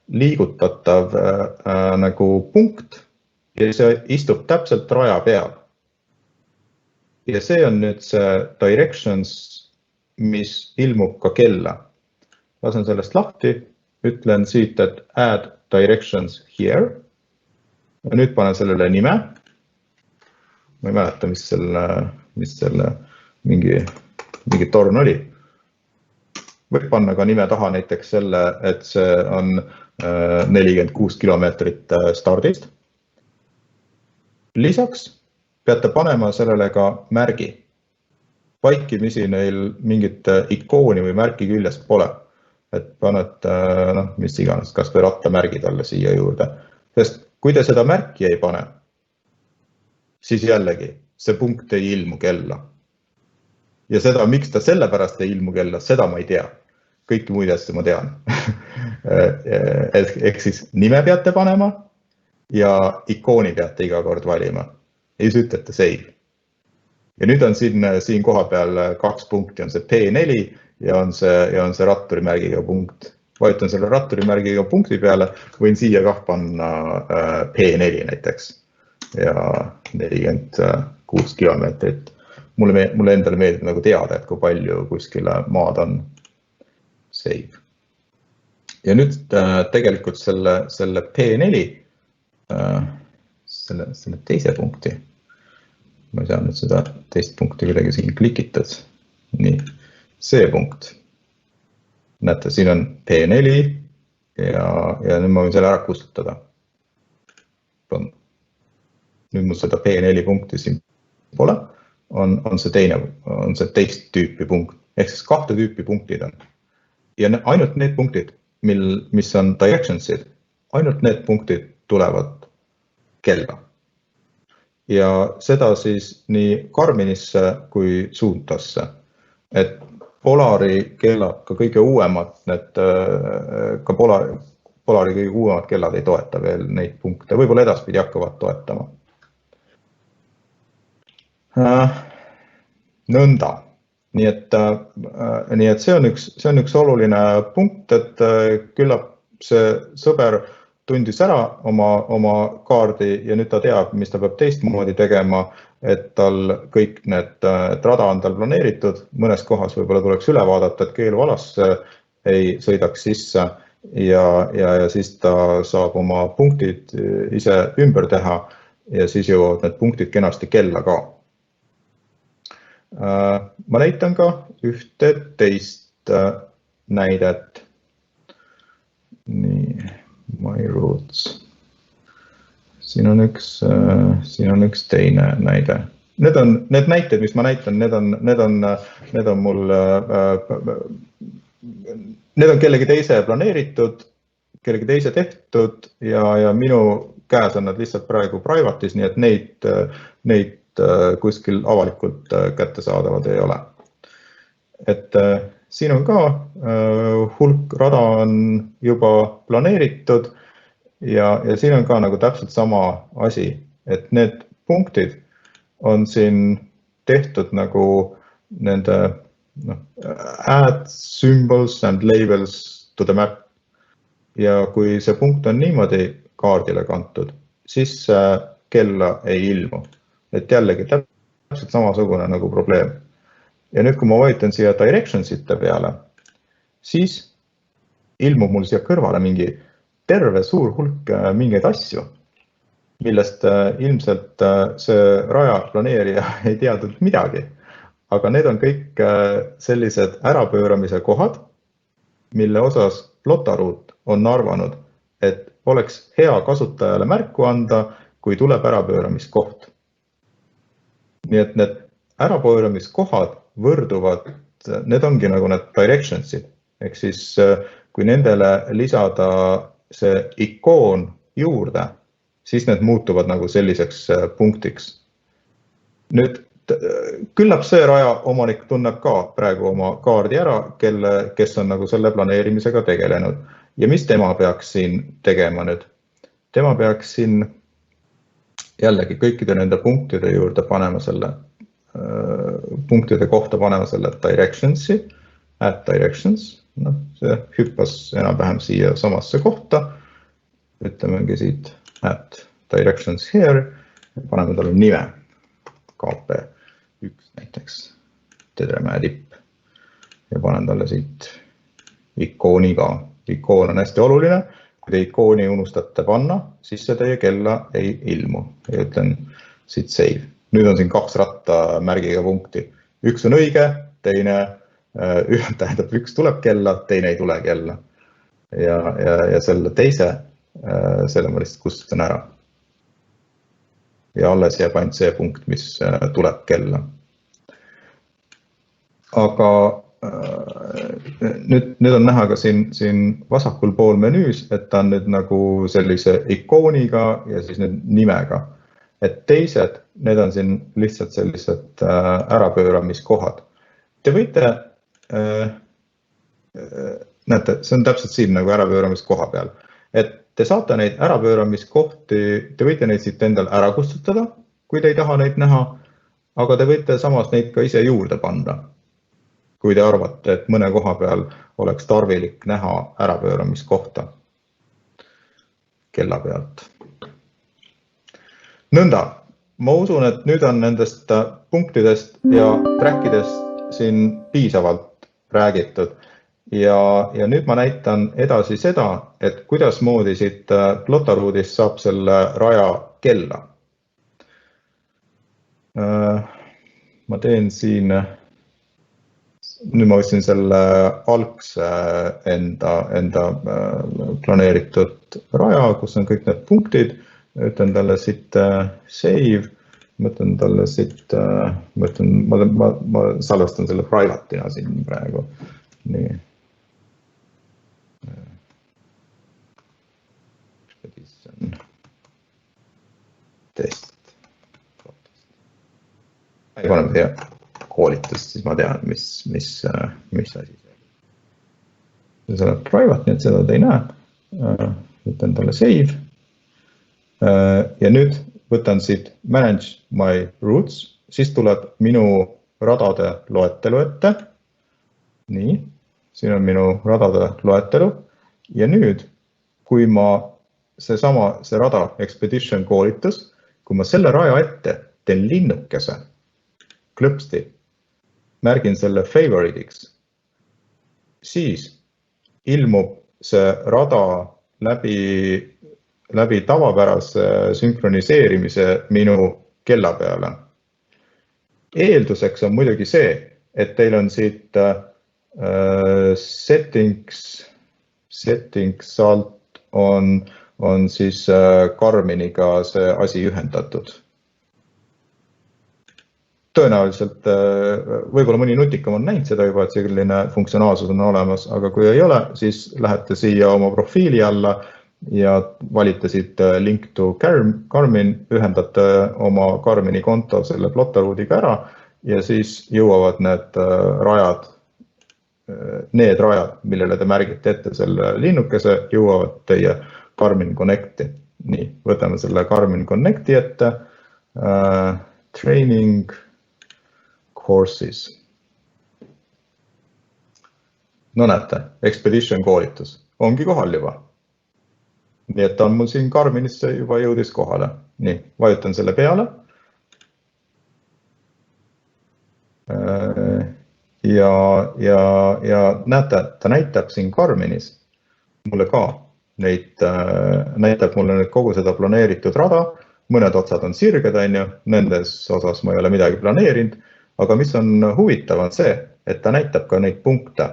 liigutatav nagu punkt ja see istub täpselt raja peal. Ja see on nüüd see directions, mis ilmub ka kella. Lasen sellest lahti, ütlen siit, et add directions here. Ja nüüd panen sellele nime. Ma ei mäleta, mis selle mingi torn oli. Võib panna ka nime taha näiteks selle, et see on 46 kilomeetrit stardist. Lisaks peate panema sellele ka märgi. Vaikimisi neil mingit ikooni või märki küljest pole. Et paned, mis iganes, kas või rattamärgid alla siia juurde. Sest kui te seda märki ei pane, siis jällegi see punkt ei ilmu kella. Ja seda, miks ta sellepärast ei ilmu kella, seda ma ei tea. Kõiki muid asju ma tean. Ehk siis nime peate panema ja ikooni peate iga kord valima. Ja siis ütlete save. Ja nüüd on siin koha peal 2 punkti, on see P4 ja on see ratturimärgiga punkt. Vajutan selle ratturimärgiga punkti peale, võin siia kah panna P4 näiteks ja 46 kilomeetrit. Mulle endale meeldib nagu teada, et kui palju kuskile maad on save. Ja nüüd tegelikult selle P4, selle teise punkti, ma ei saa nüüd seda teist punkti kuidagi siin klikitad. Nii, see punkt. Näete, siin on P4 ja nüüd ma võin selle ära kustutada. Nüüd mul seda P4 punkti siin pole, on see teine, on see teist tüüpi punkt. Ehk siis kahte tüüpi punktid on. Ja ainult need punktid, mis on directionsid, ainult need punktid tulevad kella. Ja seda siis nii Garminisse kui suuntasse. Et Polari kellad, ka kõige uuemad, ka Polari kõige uuemad kellad ei toeta veel neid punkte, võib-olla edaspidi hakkavad toetama. Nõnda. Nii et see on üks oluline punkt, et küllap see sõber tundis ära oma kaardi ja nüüd ta teab, mis ta peab teistmoodi tegema, et tal kõik need rada on tal planeeritud, mõnes kohas võib-olla tuleks üle vaadata, et keeluvalasse ei sõidaks sisse ja siis ta saab oma punktid ise ümber teha ja siis jõuavad need punktid kenasti kella ka. Ma näitan ka ühte teist näidet. Nii, my routes. Siin on üks teine näide. Need näited, mis ma näitan, need on mul, need on kellegi teise planeeritud, kellegi teise tehtud ja minu käes on nad lihtsalt praegu private'is, nii et neid kuskil avalikult kättesaadavad ei ole. Et siin on ka hulk rada on juba planeeritud ja siin on ka nagu täpselt sama asi, et need punktid on siin tehtud nagu nende add symbols and labels to the map. Ja kui see punkt on niimoodi kaardile kantud, siis kella ei ilmu. Et jällegi täpselt samasugune nagu probleem. Ja nüüd, kui ma vajutan siia directionsite peale, siis ilmub mul siia kõrvale mingi terve suur hulk mingeid asju, millest ilmselt see raja planeerija ei teadnud midagi. Aga need on kõik sellised ärapööramise kohad, mille osas Plotaroot on arvanud, et oleks hea kasutajale märku anda, kui tuleb ärapööramiskoht. Nii et need ärapööramiskohad võrduvad, need ongi nagu need directionsid. Ehk siis, kui nendele lisada see ikoon juurde, siis need muutuvad nagu selliseks punktiks. Nüüd, küllap see raja omanik tunneb ka praegu oma kaardi ära, kes on nagu selle planeerimisega tegelenud. Ja mis tema peaks siin tegema nüüd? Tema peaks siin jällegi kõikide nende punktide juurde panema selle, punktide kohta panema selle directionsi, add directions, see hüppas enam-vähem siia samasse kohta, ütlemegi siit add directions here, paneme talle nime, KP1 näiteks, Tedremäe tipp ja panen talle siit ikooni ka. Ikoon on hästi oluline. Kui te ikooni unustate panna, siis see teie kella ei ilmu. Ja ütlen siit save. Nüüd on siin 2 ratta märgiga punkti. Üks on õige, teine tähendab, üks tuleb kella, teine ei tule kella. Ja selle teise, selle ma lihtsalt kustutan ära. Ja alles jääb ainult see punkt, mis tuleb kella. Aga nüüd on näha ka siin vasakul pool menüüs, et ta on nüüd nagu sellise ikooniga ja siis nüüd nimega. Et teised, need on siin lihtsalt sellised ärapööramiskohad. Te võite, näete, see on täpselt siin nagu ärapööramiskoha peal. Et te saate neid ärapööramiskohti, te võite neid siit endal ära kustutada, kui te ei taha neid näha, aga te võite samas neid ka ise juurde panna. Kui te arvate, et mõne koha peal oleks tarvilik näha ärapööramiskohta kella pealt. Nõnda, ma usun, et nüüd on nendest punktidest ja trackidest siin piisavalt räägitud. Ja nüüd ma näitan edasi seda, et kuidas moodi siit Plotarootist saab selle raja kella. Ma teen siin, nüüd ma võtsin selle algse enda planeeritud raja, kus on kõik need punktid, ütlen talle siit save, mõtlen talle siit, ma salvestan selle private'ina siin praegu. Nii. Test. Ei paneme siia koolitust, siis ma tean, mis asi see. See on private, nii et seda te ei näe. Võtan talle save. Ja nüüd võtan siit manage my routes, siis tuleb minu radade loetelu ette. Nii, siin on minu radade loetelu. Ja nüüd, kui ma see rada expedition koolitus, kui ma selle raja ette teen linnukese, klõpsti, märgin selle favorite'iks, siis ilmub see rada läbi tavapärase sünkroniseerimise minu kella peale. Eelduseks on muidugi see, et teil on siit settings alt on siis Garminiga see asi ühendatud. Tõenäoliselt, võib-olla mõni nutikam on näinud seda juba, et selline funktsionaalsus on olemas, aga kui ei ole, siis lähete siia oma profiili alla ja valite siit link to Garmin, ühendate oma Garmini konto selle Plotterwoodiga ära ja siis jõuavad need rajad, millele te märgite ette selle linnukese, jõuavad teie Garmin Connecti. Nii, võtame selle Garmin Connecti ette, training courses. No näete, expedition koolitus ongi kohal juba. Nii et on mul siin Garminisse juba jõudis kohale. Nii, vajutan selle peale. Ja näete, ta näitab siin Garminis mulle ka näitab mulle nüüd kogu seda planeeritud rada, mõned otsad on sirged, nendes osas ma ei ole midagi planeerinud, aga mis on huvitav on see, et ta näitab ka neid punkte.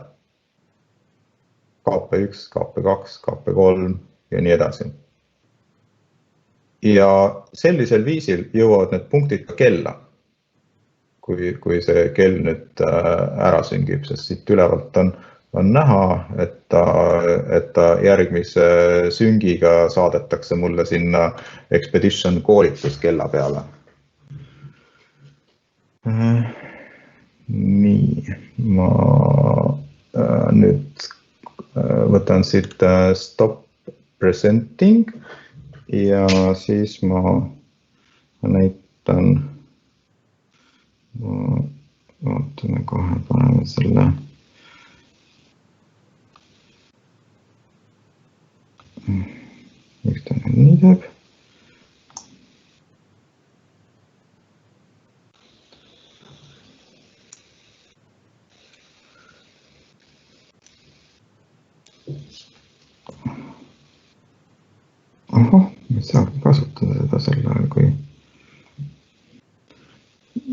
KP1, KP2, KP3 ja nii edasi. Ja sellisel viisil jõuavad need punktid ka kella, kui see kell nüüd ära süngib, sest siit ülevalt on näha, et ta järgmise süngiga saadetakse mulle sinna expedition koolitus kella peale. Nii, ma nüüd võtan siit stop presenting ja siis ma näitan, vaatame kohe, paneme selle miks ta nii teeb. Ahah, ma saan kasutada seda selle ajal, kui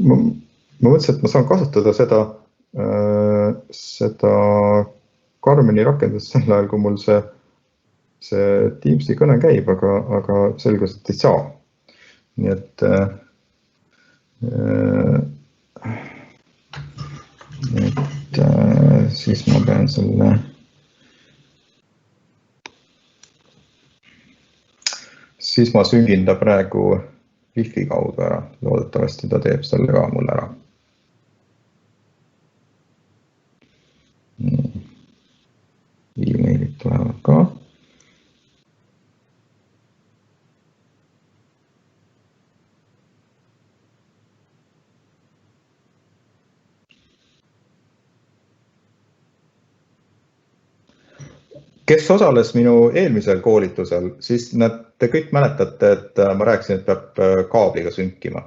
ma mõtlesin, et ma saan kasutada seda Garmini rakendust sel ajal, kui mul see Teamsi kõne käib, aga selgus, et ei saa. Nii et siis ma pean selle siis ma süngin ta praegu Wi-Fi kaudu ära. Loodetavasti ta teeb selle ka mul ära. E-mailid tulevad ka. Kes osales minu eelmisel koolitusel, siis te kõik mäletate, et ma rääkisin, et peab kaabliga sünkima.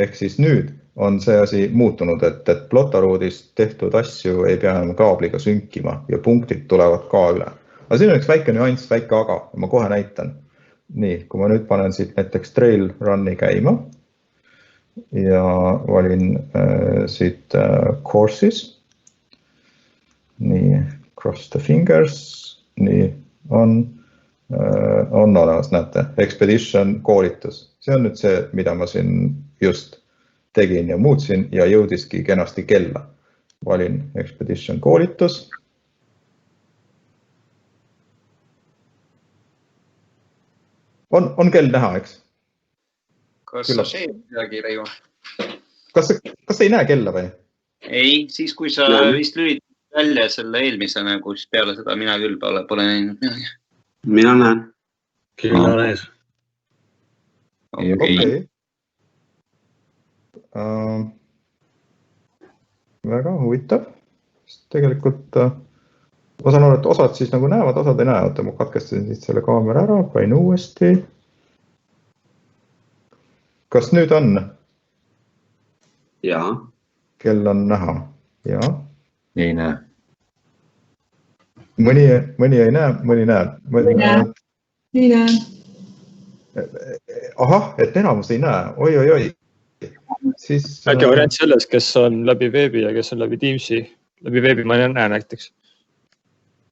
Ehk siis nüüd on see asi muutunud, et Plotterwoodist tehtud asju ei pea enam kaabliga sünkima ja punktid tulevad ka üle. Aga siin on üks väike nüanss, väike aga, ma kohe näitan. Nii, kui ma nüüd panen siit näiteks trail run'i käima ja valin siit courses. Nii, cross the fingers, nii on olemas, näete, expedition koolitus. See on nüüd see, mida ma siin just tegin ja muutsin ja jõudiski kenasti kella. Valin expedition koolitus. On kell näha, eks? Kas sa see midagi, Reivo? Kas ei näe kella või? Ei, siis kui sa vist lülitad välja selle eelmise, siis peale seda mina küll pole näinud midagi. Mina näen. Kella on ees. Okei. Väga huvitav. Tegelikult ma saan aru, et osad siis nagu näevad, osad ei näe. Oota, ma katkestasin siis selle kaamera ära, panin uuesti. Kas nüüd on? Jaa. Kell on näha. Jaa. Ei näe. Mõni ei näe, mõni näeb. Ei näe. Ahah, et enamus ei näe. Oi. Siis, äkki variant selles, kes on läbi veebi ja kes on läbi Teamsi. Läbi veebi ma ei näe näiteks.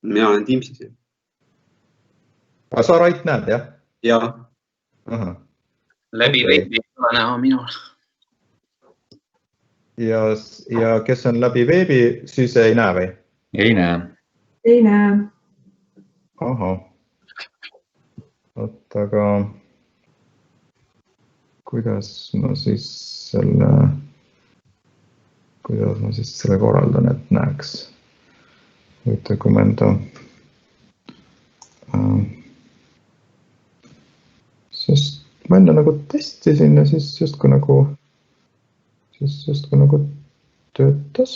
Mina olen Teamsis. Sa Rait näed, jah? Jaa. Aha. Läbi veebi ei ole näha minul. Ja kes on läbi veebi, siis ei näe või? Ei näe. Ei näe. Ahah. Oot, aga kuidas ma siis selle korraldan, et näeks? Võite komenda. Sest ma enne nagu testisin ja siis justkui nagu töötas.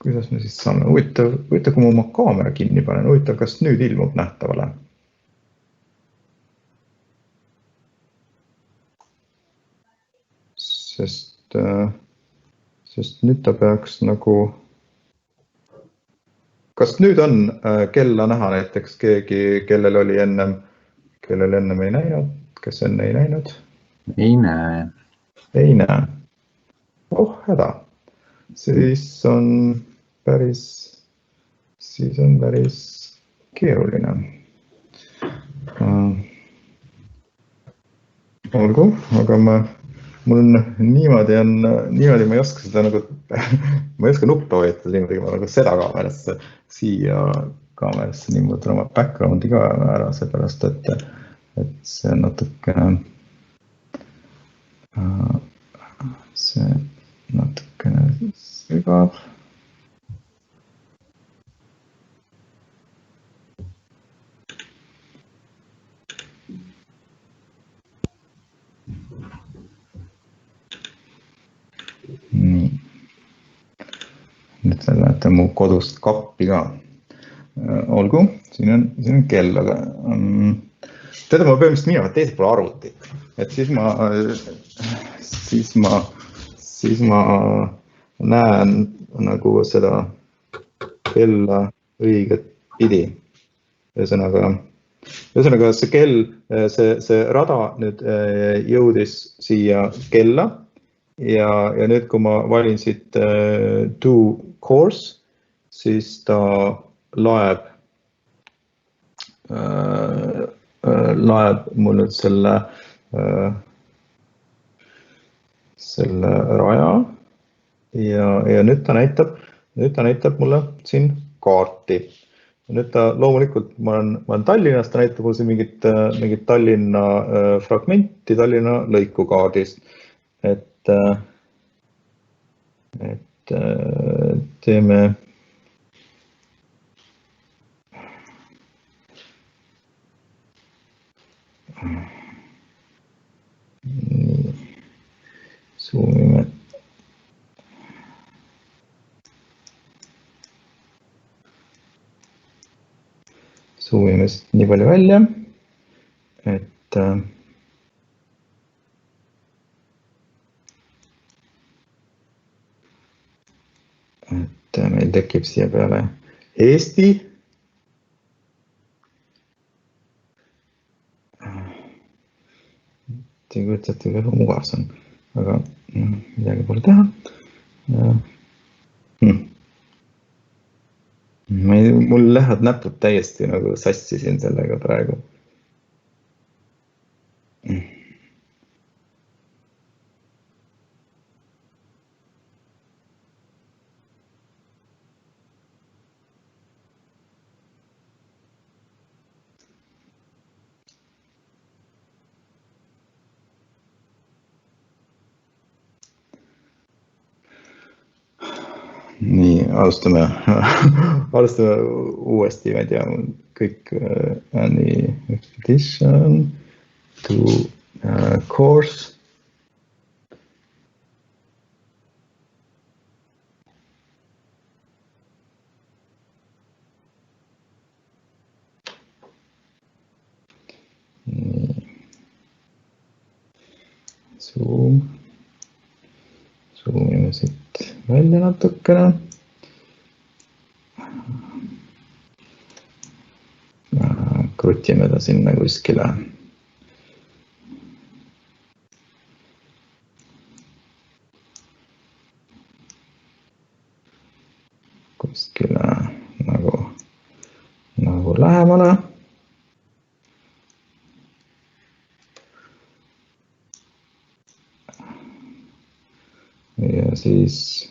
Kuidas me siis saame? Huvitav, kui ma oma kaamera kinni panen, huvitav, kas nüüd ilmub nähtavale? Sest nüüd ta peaks nagu... Kas nüüd on kella näha näiteks keegi, kellel ennem ei näinud, kes enne ei näinud? Ei näe. Ei näe. Oh, häda. Siis on päris keeruline. Olgu, aga mul on niimoodi ma ei oska seda nagu, ma ei oska nuppe hoitada niimoodi, ma nagu seda kaamerasse, siia kaamerasse nii muutan oma backgroundi ka ära, seepärast, et see on natukene segab. Nii. Nüüd näete mu kodust kappi ka. Olgu, siin on kell, aga teda ma põhimõtteliselt minema teisel poole arvutit. Et siis ma näen nagu seda kella õiget pidi. Ühesõnaga see kell, see rada nüüd jõudis siia kella ja nüüd, kui ma valin siit do course, siis ta laeb mul nüüd selle raja ja nüüd ta näitab mulle siin kaarti. Nüüd ta loomulikult, ma olen Tallinnas, ta näitab mulle siin mingit Tallinna fragmenti, Tallinna lõiku kaardist. Et teeme zoomime nii palju välja, et meil tekib siia peale Eesti ei kujutate, kui mugav see on, aga midagi pole teha. Mul lähevad näpud täiesti nagu sassi siin sellega praegu. Nii, alustame uuesti, ma ei tea, kõik nii, expedition to course. Zoomime siit välja natukene. Krutime ta sinna kuskile. Kuskile nagu lähemale. Ja siis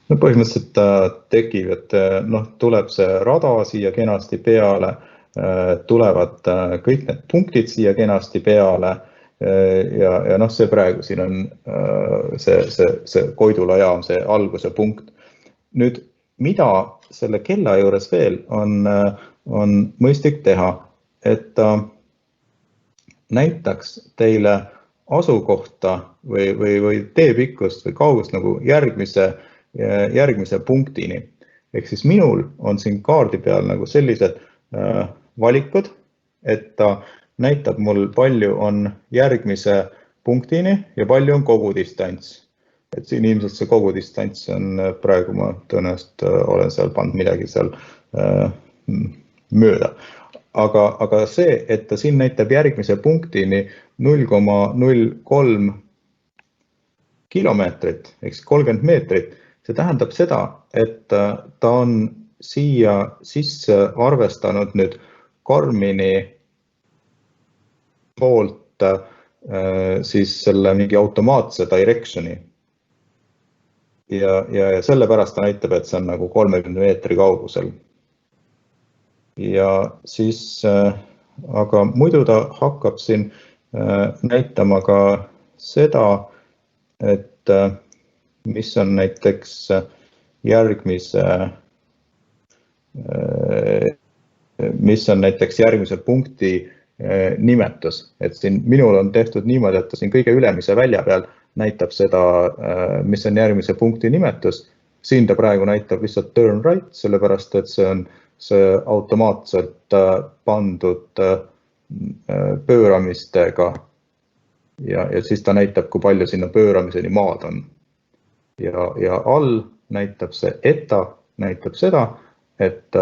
no põhimõtteliselt tekib, et tuleb see rada siia kenasti peale, tulevad kõik need punktid siia kenasti peale ja see praegu siin on see Koidula jaam, see alguse punkt. Nüüd, mida selle kella juures veel on mõistlik teha, et ta näitaks teile asukohta või teepikkust või kaugust nagu järgmise punktini. Ehk siis minul on siin kaardi peal nagu sellised valikud, et ta näitab mul palju on järgmise punktini ja palju on kogudistants. Et siin ilmselt see kogudistants on praegu ma tõenäoliselt olen seal pannud midagi seal mööda. Aga see, et ta siin näitab järgmise punktini 0,03 kilomeetrit, ehk 30 meetrit, see tähendab seda, et ta on siia sisse arvestanud nüüd Garmini poolt siis selle mingi automaatse directioni. Ja sellepärast ta näitab, et see on nagu 30 meetri kaugusel. Ja siis, aga muidu ta hakkab siin näitama ka seda, et mis on näiteks järgmise punkti nimetus. Et siin minul on tehtud niimoodi, et ta siin kõige ülemise välja peal näitab seda, mis on järgmise punkti nimetus. Siin ta praegu näitab lihtsalt turn right, sellepärast, et see on see automaatselt pandud pööramistega ja siis ta näitab, kui palju sinna pööramiseni maad on. Ja all näitab see ETA, näitab seda, et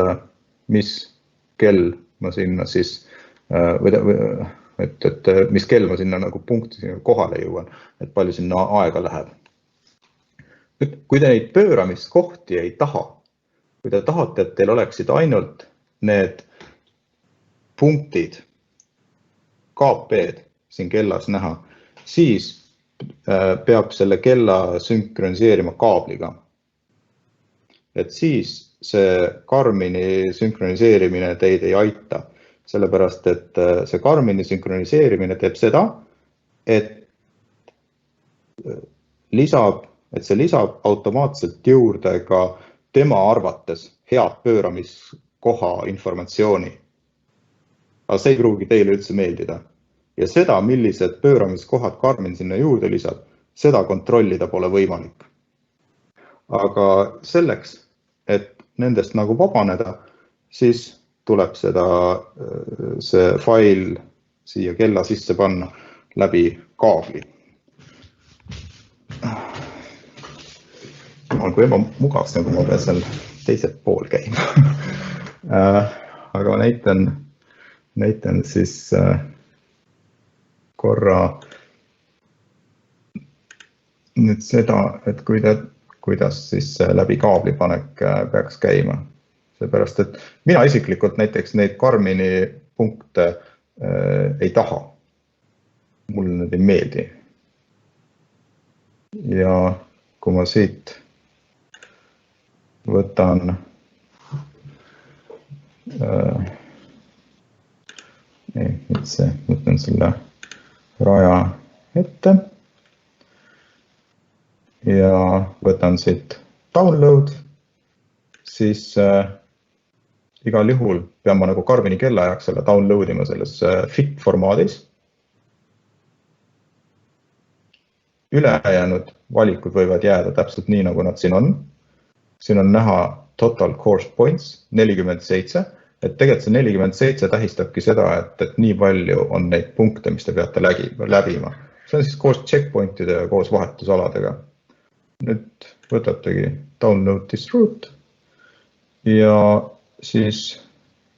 mis kell ma sinna siis, et mis kell ma sinna nagu punkti kohale jõuan, et palju sinna aega läheb. Kui te neid pööramiskohti ei taha, kui te tahate, et teil oleksid ainult need punktid, KP-d siin kellas näha, siis peab selle kella sünkroniseerima kaabliga. Et siis see Garmini sünkroniseerimine teid ei aita, sellepärast et see Garmini sünkroniseerimine teeb seda, et see lisab automaatselt juurde ka tema arvates head pööramiskoha informatsiooni. Aga see ei pruugi teile üldse meeldida. Ja seda, millised pööramiskohad Garmin sinna juurde lisab, seda kontrollida pole võimalik. Aga selleks, et nendest nagu vabaneda, siis tuleb see fail siia kella sisse panna läbi kaabli. nagu ebamugavs, nagu ma pean seal teiselt pool käima. Aga näitan siis korra nüüd seda, et kuidas siis läbi kaablipanek peaks käima. Seepärast, et mina isiklikult näiteks neid Garmini punkte ei taha. Mulle need ei meeldi. Ja kui ma siit võtan võtan selle raja ette ja võtan siit download, siis igal juhul pean ma nagu Garmini kellaajaks selle download ima selles fit formaadis. Ülejäänud valikud võivad jääda täpselt nii, nagu nad siin on. Siin on näha total course points 47, et tegelikult see 47 tähistabki seda, et nii palju on neid punkte, mis te peate läbima. See on siis koos checkpointide ja koos vahetusaladega. Nüüd võtategi download this route ja siis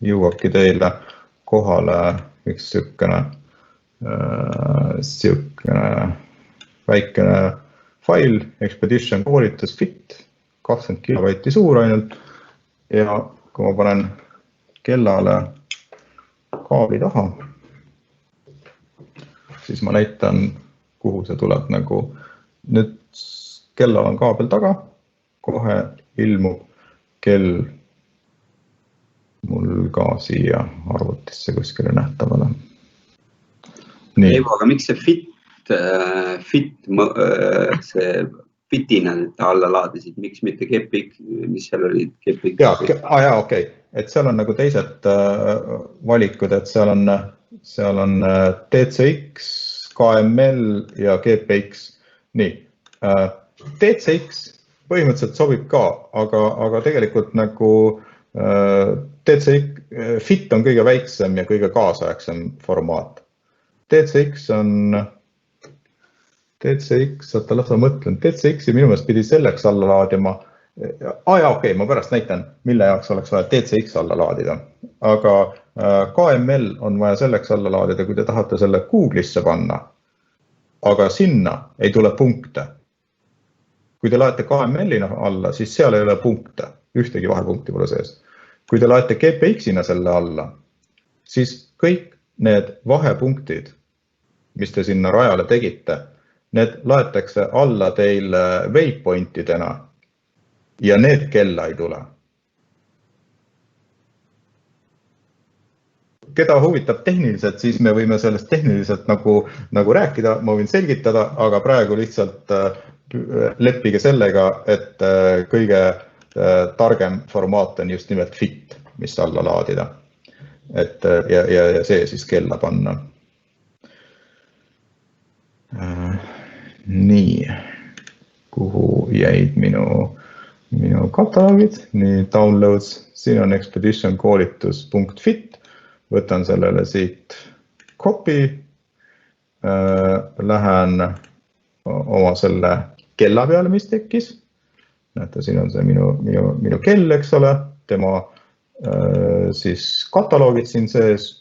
jõuabki teile kohale üks sihukene väikene fail, expedition koolitus fit, 20 kilobaiti suur ainult ja kui ma panen kellale kaabli taha, siis ma näitan, kuhu see tuleb nagu. Nüüd kellal on kaabel taga, kohe ilmub kell mul ka siia arvutisse kuskile nähtavale. Eivo, aga miks see see fitina alla laadisid, miks mitte GPX, mis seal olid GPX? Jaa, okei. Et seal on nagu teised valikud, et seal on TCX, KML ja GPX. Nii, TCX põhimõtteliselt sobib ka, aga tegelikult nagu TCX fit on kõige väiksem ja kõige kaasaegsem formaat. TCX, oota, las ma mõtlen, TCX-i minu meelest pidi selleks alla laadima. Okei, ma pärast näitan, mille jaoks oleks vaja TCX alla laadida. Aga KML on vaja selleks alla laadida, kui te tahate selle Google'isse panna. Aga sinna ei tule punkte. Kui te laete KML-ina alla, siis seal ei ole punkte, ühtegi vahepunkti pole sees. Kui te laete GPX-ina selle alla, siis kõik need vahepunktid, mis te sinna rajale tegite, need laetakse alla teil waypointidena ja need kella ei tule. Keda huvitab tehniliselt, siis me võime sellest tehniliselt nagu rääkida, ma võin selgitada, aga praegu lihtsalt leppige sellega, et kõige targem formaat on just nimelt fit, mis alla laadida. Ja see siis kella panna. Nii, kuhu jäid minu kataloogid, nii downloads, siin on expedition koolitus.fit, võtan sellele siit copy, lähen oma selle kella peale, mis tekkis, näete, siin on see minu kell, eks ole, tema siis kataloogid siin sees,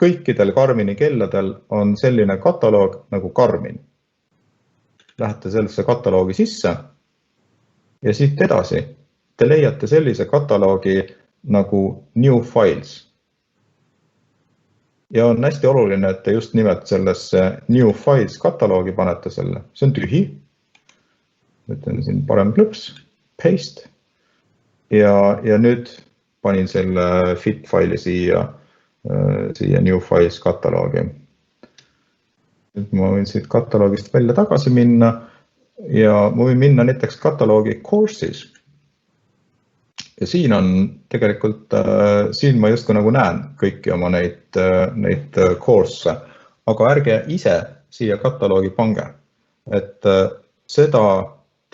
kõikidel Garmini kelladel on selline kataloog nagu Garmin. Lähete sellesse kataloogi sisse ja siit edasi te leiate sellise kataloogi nagu New Files. Ja on hästi oluline, et te just nimelt sellesse New Files kataloogi panete selle. See on tühi. Võtan siin parem klõps, paste. Ja nüüd panin selle fit faili siia New Files kataloogi. Nüüd ma võin siit kataloogist välja tagasi minna ja ma võin minna näiteks kataloogi courses. Ja siin on tegelikult, siin ma justkui nagu näen kõiki oma neid course, aga ärge ise siia kataloogi pange. Et seda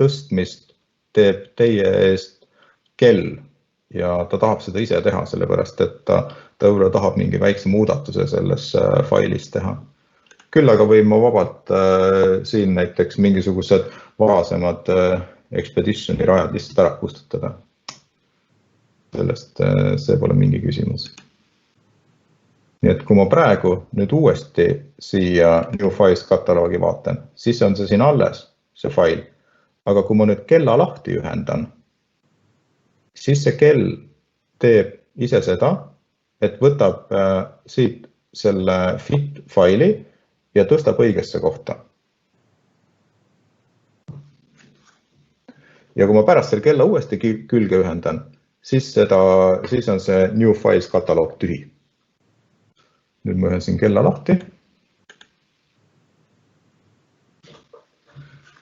tõstmist teeb teie eest kell ja ta tahab seda ise teha, sellepärast et ta võib-olla tahab mingi väikse muudatuse selles failis teha. Küll aga võin ma vabalt siin näiteks mingisugused varasemad Expeditioni rajad lihtsalt ära kustutada. Sellest see pole mingi küsimus. Nii et kui ma praegu nüüd uuesti siia New Files kataloogi vaatan, siis on see siin alles, see fail. Aga kui ma nüüd kella lahti ühendan, siis see kell teeb ise seda, et võtab siit selle fit faili ja tõstab õigesse kohta. Ja kui ma pärast selle kella uuesti külge ühendan, siis on see New Files kataloog tühi. Nüüd ma ühendasin kella lahti.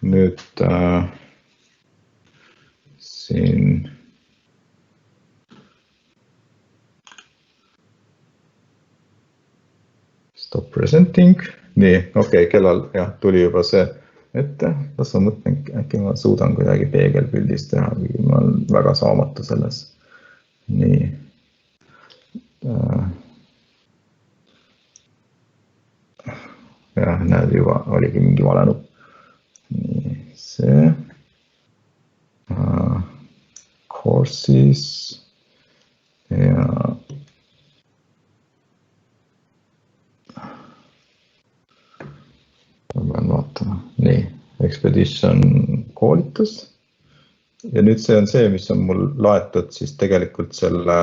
Nüüd siin stop presenting. Nii, okei, kellal tuli juba see ette. Las ma mõtlen, äkki ma suudan kuidagi peegelpildis teha, kuigi ma olen väga saamatu selles. Nii. Ja, näed juba, oligi mingi vale nupp. Nii, see. Courses. Ja. Ma pean vaatama. Nii, Expedition koolitus. Ja nüüd see on see, mis on mul laetud siis tegelikult selle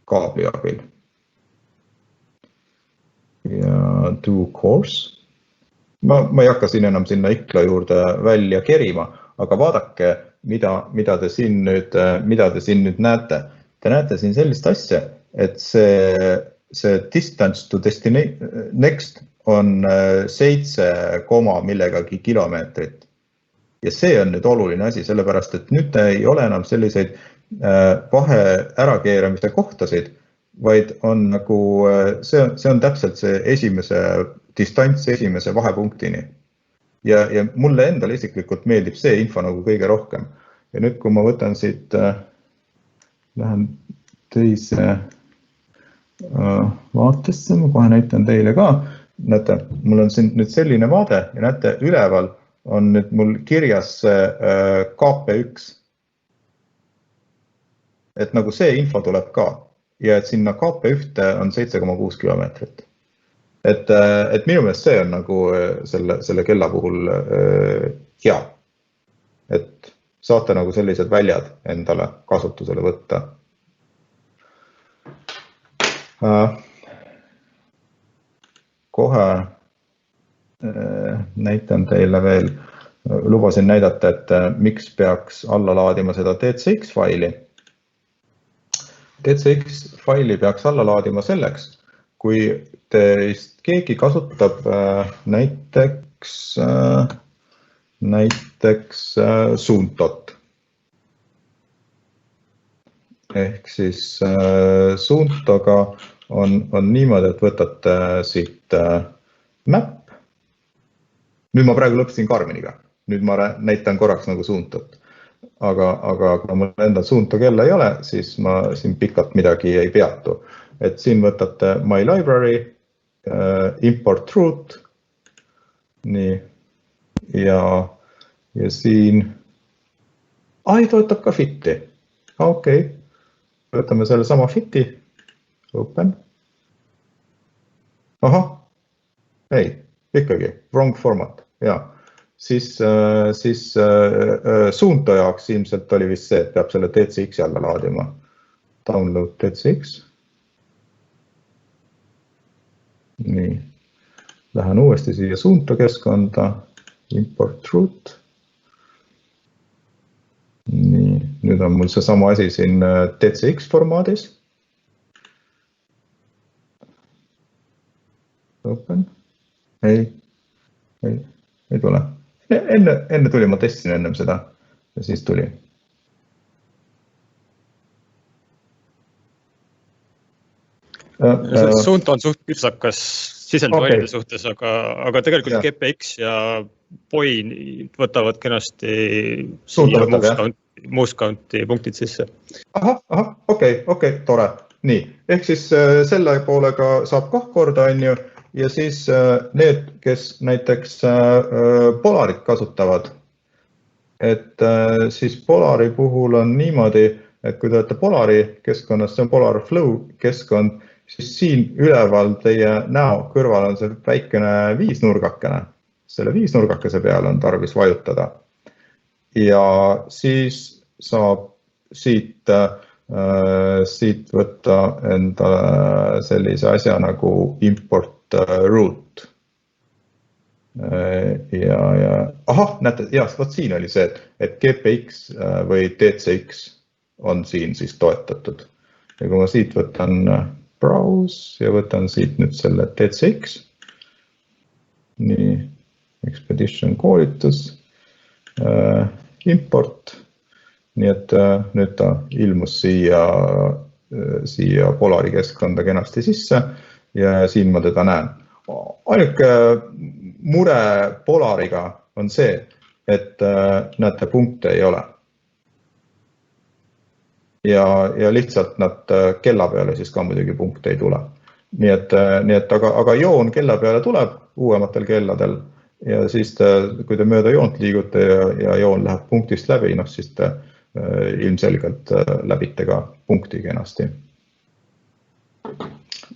kaabli abil. Ja do course. Ma ei hakka siin enam sinna ikla juurde välja kerima, aga vaadake, mida te siin nüüd näete. Te näete siin sellist asja, et see distance to next on 7, millegagi kilomeetrit. Ja see on nüüd oluline asi, sellepärast, et nüüd ei ole enam selliseid vahe ärakeeramise kohtasid, vaid on nagu, see on täpselt see distants esimese vahepunktini. Ja mulle endale isiklikult meeldib see info nagu kõige rohkem. Ja nüüd, kui ma võtan siit, lähen teise vaatesse, ma kohe näitan teile ka. Näete, mul on siin nüüd selline vaade ja näete, üleval on nüüd mul kirjas KP1. Et nagu see info tuleb ka. Ja et sinna KP1 on 7,6 kilomeetrit. Et minu meelest see on nagu selle kella puhul hea. Et saate nagu sellised väljad endale kasutusele võtta. Kohe näitan teile veel, lubasin näidata, et miks peaks alla laadima seda DCX faili. DCX faili peaks alla laadima selleks, kui teist keegi kasutab näiteks Suuntot. Ehk siis Suuntoga on niimoodi, et võtate siit map. Nüüd ma praegu lõpetasin Garminiga. Nüüd ma näitan korraks nagu Suuntot. Aga kui mul endal Suunto kella ei ole, siis ma siin pikalt midagi ei peatu. Et siin võtate My Library, Import Root, nii, ja siin, toetab ka Fiti. Okei, võtame selle sama Fiti, open. Aha, ei, ikkagi, wrong format, jaa. Siis Suunto jaoks ilmselt oli vist see, et peab selle DCX alla laadima. Download DCX. Nii, lähen uuesti siia Suunto keskkonda, import root. Nii, nüüd on mul see sama asi siin DCX formaadis. Open. Ei tule. Enne tuli, ma testisin ennem seda ja siis tuli. Suunto on suht küpsakas sisendvailide suhtes, aga tegelikult GPX ja Poi võtavad kenasti mouse counti punktid sisse. Okei, tore. Nii, ehk siis selle poolega saab kah korda, ja siis need, kes näiteks Polarit kasutavad, et siis Polari puhul on niimoodi, et kui te olete Polari keskkonnas, see on Polar Flow keskkond, siis siin üleval teie näo kõrval on see väikene viisnurgakene. Selle viisnurgakese peale on tarvis vajutada. Ja siis saab siit võtta endale sellise asja nagu import root. Ahah, näete, vot siin oli see, et GPX või DCX on siin siis toetatud. Ja kui ma siit võtan browse ja võtan siit nüüd selle DCX, nii, expedition koolitus, import, nii et nüüd ta ilmus siia Polari keskkonda kenasti sisse ja siin ma teda näen. Ainuke mure Polariga on see, et näete, punkte ei ole. Ja lihtsalt nad kella peale siis ka muidugi punkte ei tule. Nii et aga joon kella peale tuleb uuematel kelladel ja siis kui te mööda joont liigute ja joon läheb punktist läbi, siis te ilmselgelt läbite ka punkti kenasti.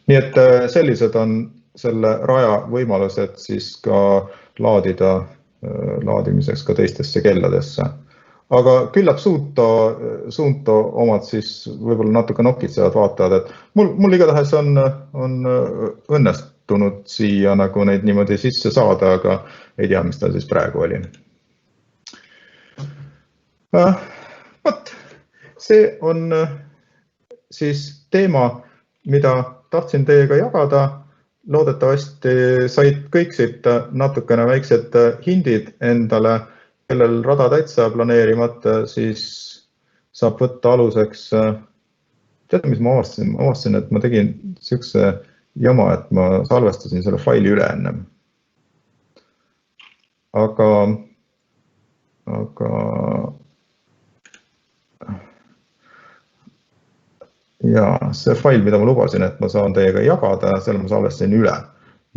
Nii et sellised on selle raja võimalused siis ka laadimiseks ka teistesse kelladesse. Aga küllap Suunto omad siis võib-olla natuke nokitsevad vaatavad, et mul igatahes on õnnestunud siia nagu neid niimoodi sisse saada, aga ei tea, mis ta siis praegu oli. Võt, see on siis teema, mida tahtsin teiega jagada. Loodetavasti said kõik siit natukene väiksed hindid endale, kellel rada täitsa planeerimata, siis saab võtta aluseks. Teate, mis ma avastasin? Ma avastasin, et ma tegin sellise jama, et ma salvestasin selle faili üle ennem. Aga ja see fail, mida ma lubasin, et ma saan teiega jagada, selle ma salvestasin üle.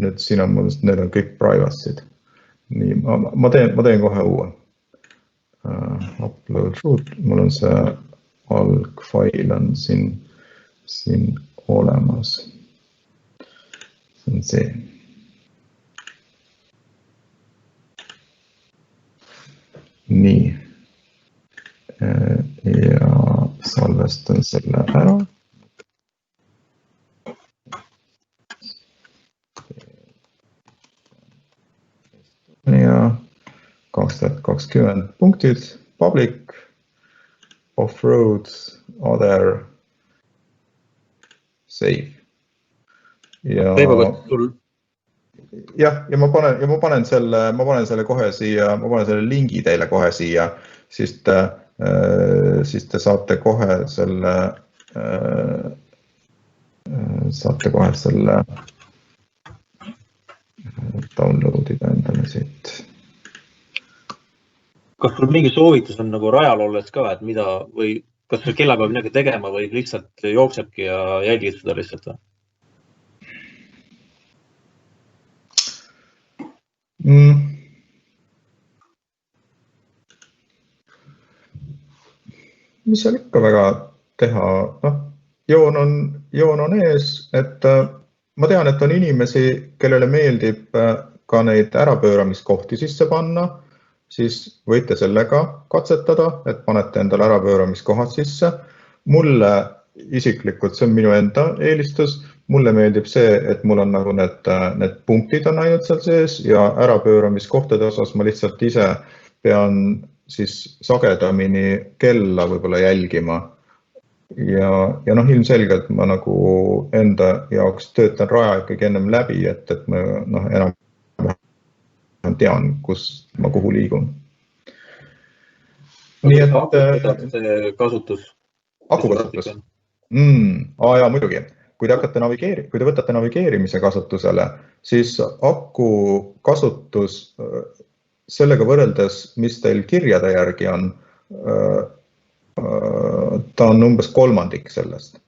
Nüüd siin on mul, need on kõik privacy'd. Nii, ma teen kohe uue. Upload root, mul on see algfail on siin olemas. See on see. Nii. Ja salvestan selle ära. Ja 2020 punktid, public, off-road, other, save. Ja ma panen selle kohe siia, ma panen selle lingi teile kohe siia, siis te saate kohe selle downloadida endale siit. Kas sul mingi soovitus on nagu rajal olles ka, et mida või kas sul kella peab midagi tegema või lihtsalt jooksebki ja jälgid seda lihtsalt? Mis seal ikka väga teha? Joon on ees, et ma tean, et on inimesi, kellele meeldib ka neid ärapööramiskohti sisse panna, siis võite sellega katsetada, et panete endale ärapööramiskohad sisse. Mulle isiklikult, see on minu enda eelistus, mulle meeldib see, et mul on nagu need punktid on ainult seal sees ja ärapööramiskohtade osas ma lihtsalt ise pean siis sagedamini kella võib-olla jälgima. Ja ilmselgelt ma nagu enda jaoks töötan raja ikkagi ennem läbi, et ma enam tean, kus ma kuhu liigun. Nii et kasutus. Akukasutus. Ja muidugi. Kui te võtate navigeerimise kasutusele, siis aku kasutus sellega võrreldes, mis teil kirjade järgi on, ta on umbes kolmandik sellest.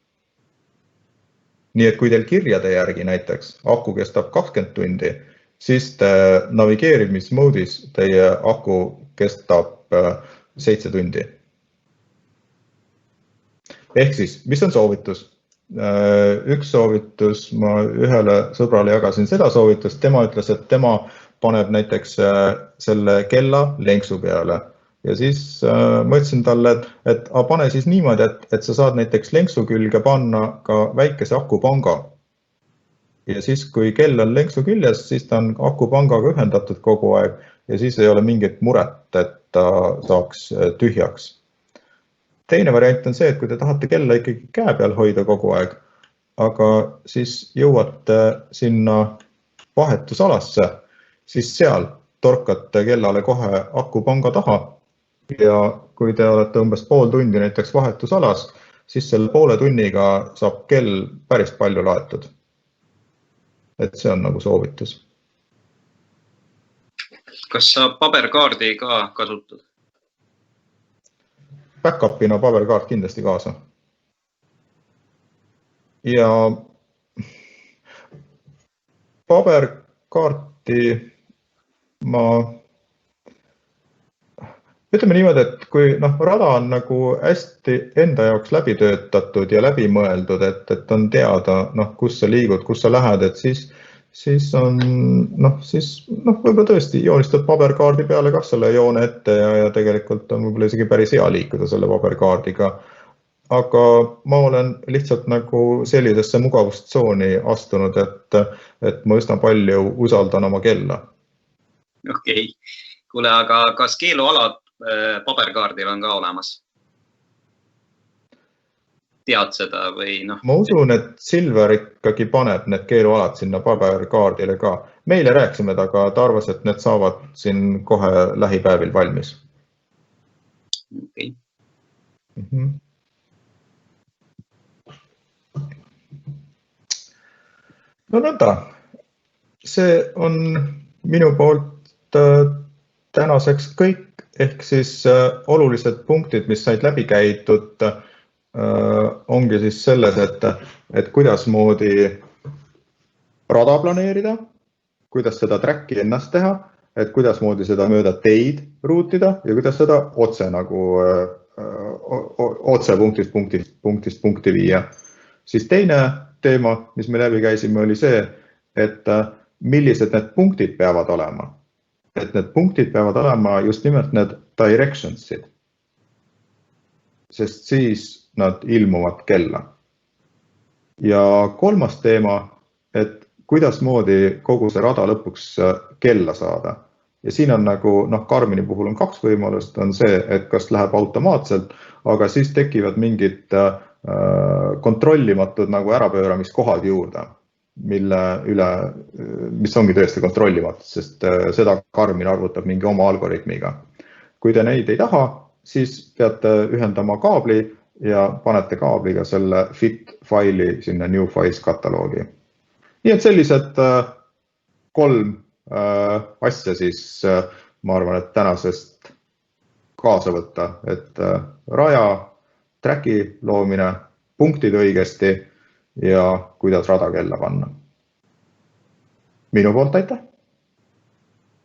Nii et kui teil kirjade järgi näiteks aku kestab 20 tundi, siis navigeerimismoodis teie aku kestab 7 tundi. Ehk siis, mis on soovitus? Üks soovitus, ma ühele sõbrale jagasin seda soovitust, tema ütles, et tema paneb näiteks selle kella lenksu peale ja siis ma ütlesin talle, et pane siis niimoodi, et sa saad näiteks lenksu külge panna ka väikese akupanga. Ja siis, kui kell on lenksu küljes, siis ta on akupangaga ühendatud kogu aeg ja siis ei ole mingit muret, et ta saaks tühjaks. Teine variant on see, et kui te tahate kella ikkagi käe peal hoida kogu aeg, aga siis jõuate sinna vahetusalasse, siis seal torkate kellale kohe akupanga taha ja kui te olete umbes pool tundi näiteks vahetusalas, siis selle poole tunniga saab kell päris palju laetud. Et see on nagu soovitus. Kas sa paberkaardi ka kasutad? Backupina paberkaart kindlasti kaasa. Ja paberkaarti ma ütleme niimoodi, et kui rada on nagu hästi enda jaoks läbi töötatud ja läbi mõeldud, et on teada, kus sa liigud, kus sa lähed, et siis on, võib-olla tõesti joonistad paberkaardi peale ka selle joone ette ja tegelikult on võib-olla isegi päris hea liikuda selle paberkaardiga. Aga ma olen lihtsalt nagu sellisesse mugavustsooni astunud, et ma üsna palju usaldan oma kella. Okei. Kuule, aga kas keelualad paberkaardil on ka olemas? Tead seda või Ma usun, et Silver ikkagi paneb need keelualad sinna paberkaardile ka. Meile rääkisime ta, aga ta arvas, et need saavad siin kohe lähipäevil valmis. Okei. No nõnda. See on minu poolt tänaseks kõik, ehk siis olulised punktid, mis said läbi käidud, ongi siis selles, et kuidas moodi rada planeerida, kuidas seda tracki ennast teha, et kuidas moodi seda mööda teid ruutida ja kuidas seda otse punktist punkti viia. Siis teine teema, mis me läbi käisime, oli see, et millised need punktid peavad olema. Et need punktid peavad olema just nimelt need directionsid, sest siis nad ilmuvad kella. Ja kolmas teema, et kuidas moodi kogu see rada lõpuks kella saada. Ja siin on nagu, Garmini puhul on 2 võimalust, on see, et kas läheb automaatselt, aga siis tekivad mingid kontrollimatud nagu ärapööramiskohad juurde, mis ongi tõesti kontrollimatud, sest seda Garmin arvutab mingi oma algoritmiga. Kui te neid ei taha, siis peate ühendama kaabli ja panete kaabliga selle fit faili sinna new files kataloogi. Nii et sellised 3 asja siis ma arvan, et tänasest kaasa võtta, et raja, tracki loomine, punktid õigesti ja kuidas rada kella panna. Minu poolt aitäh!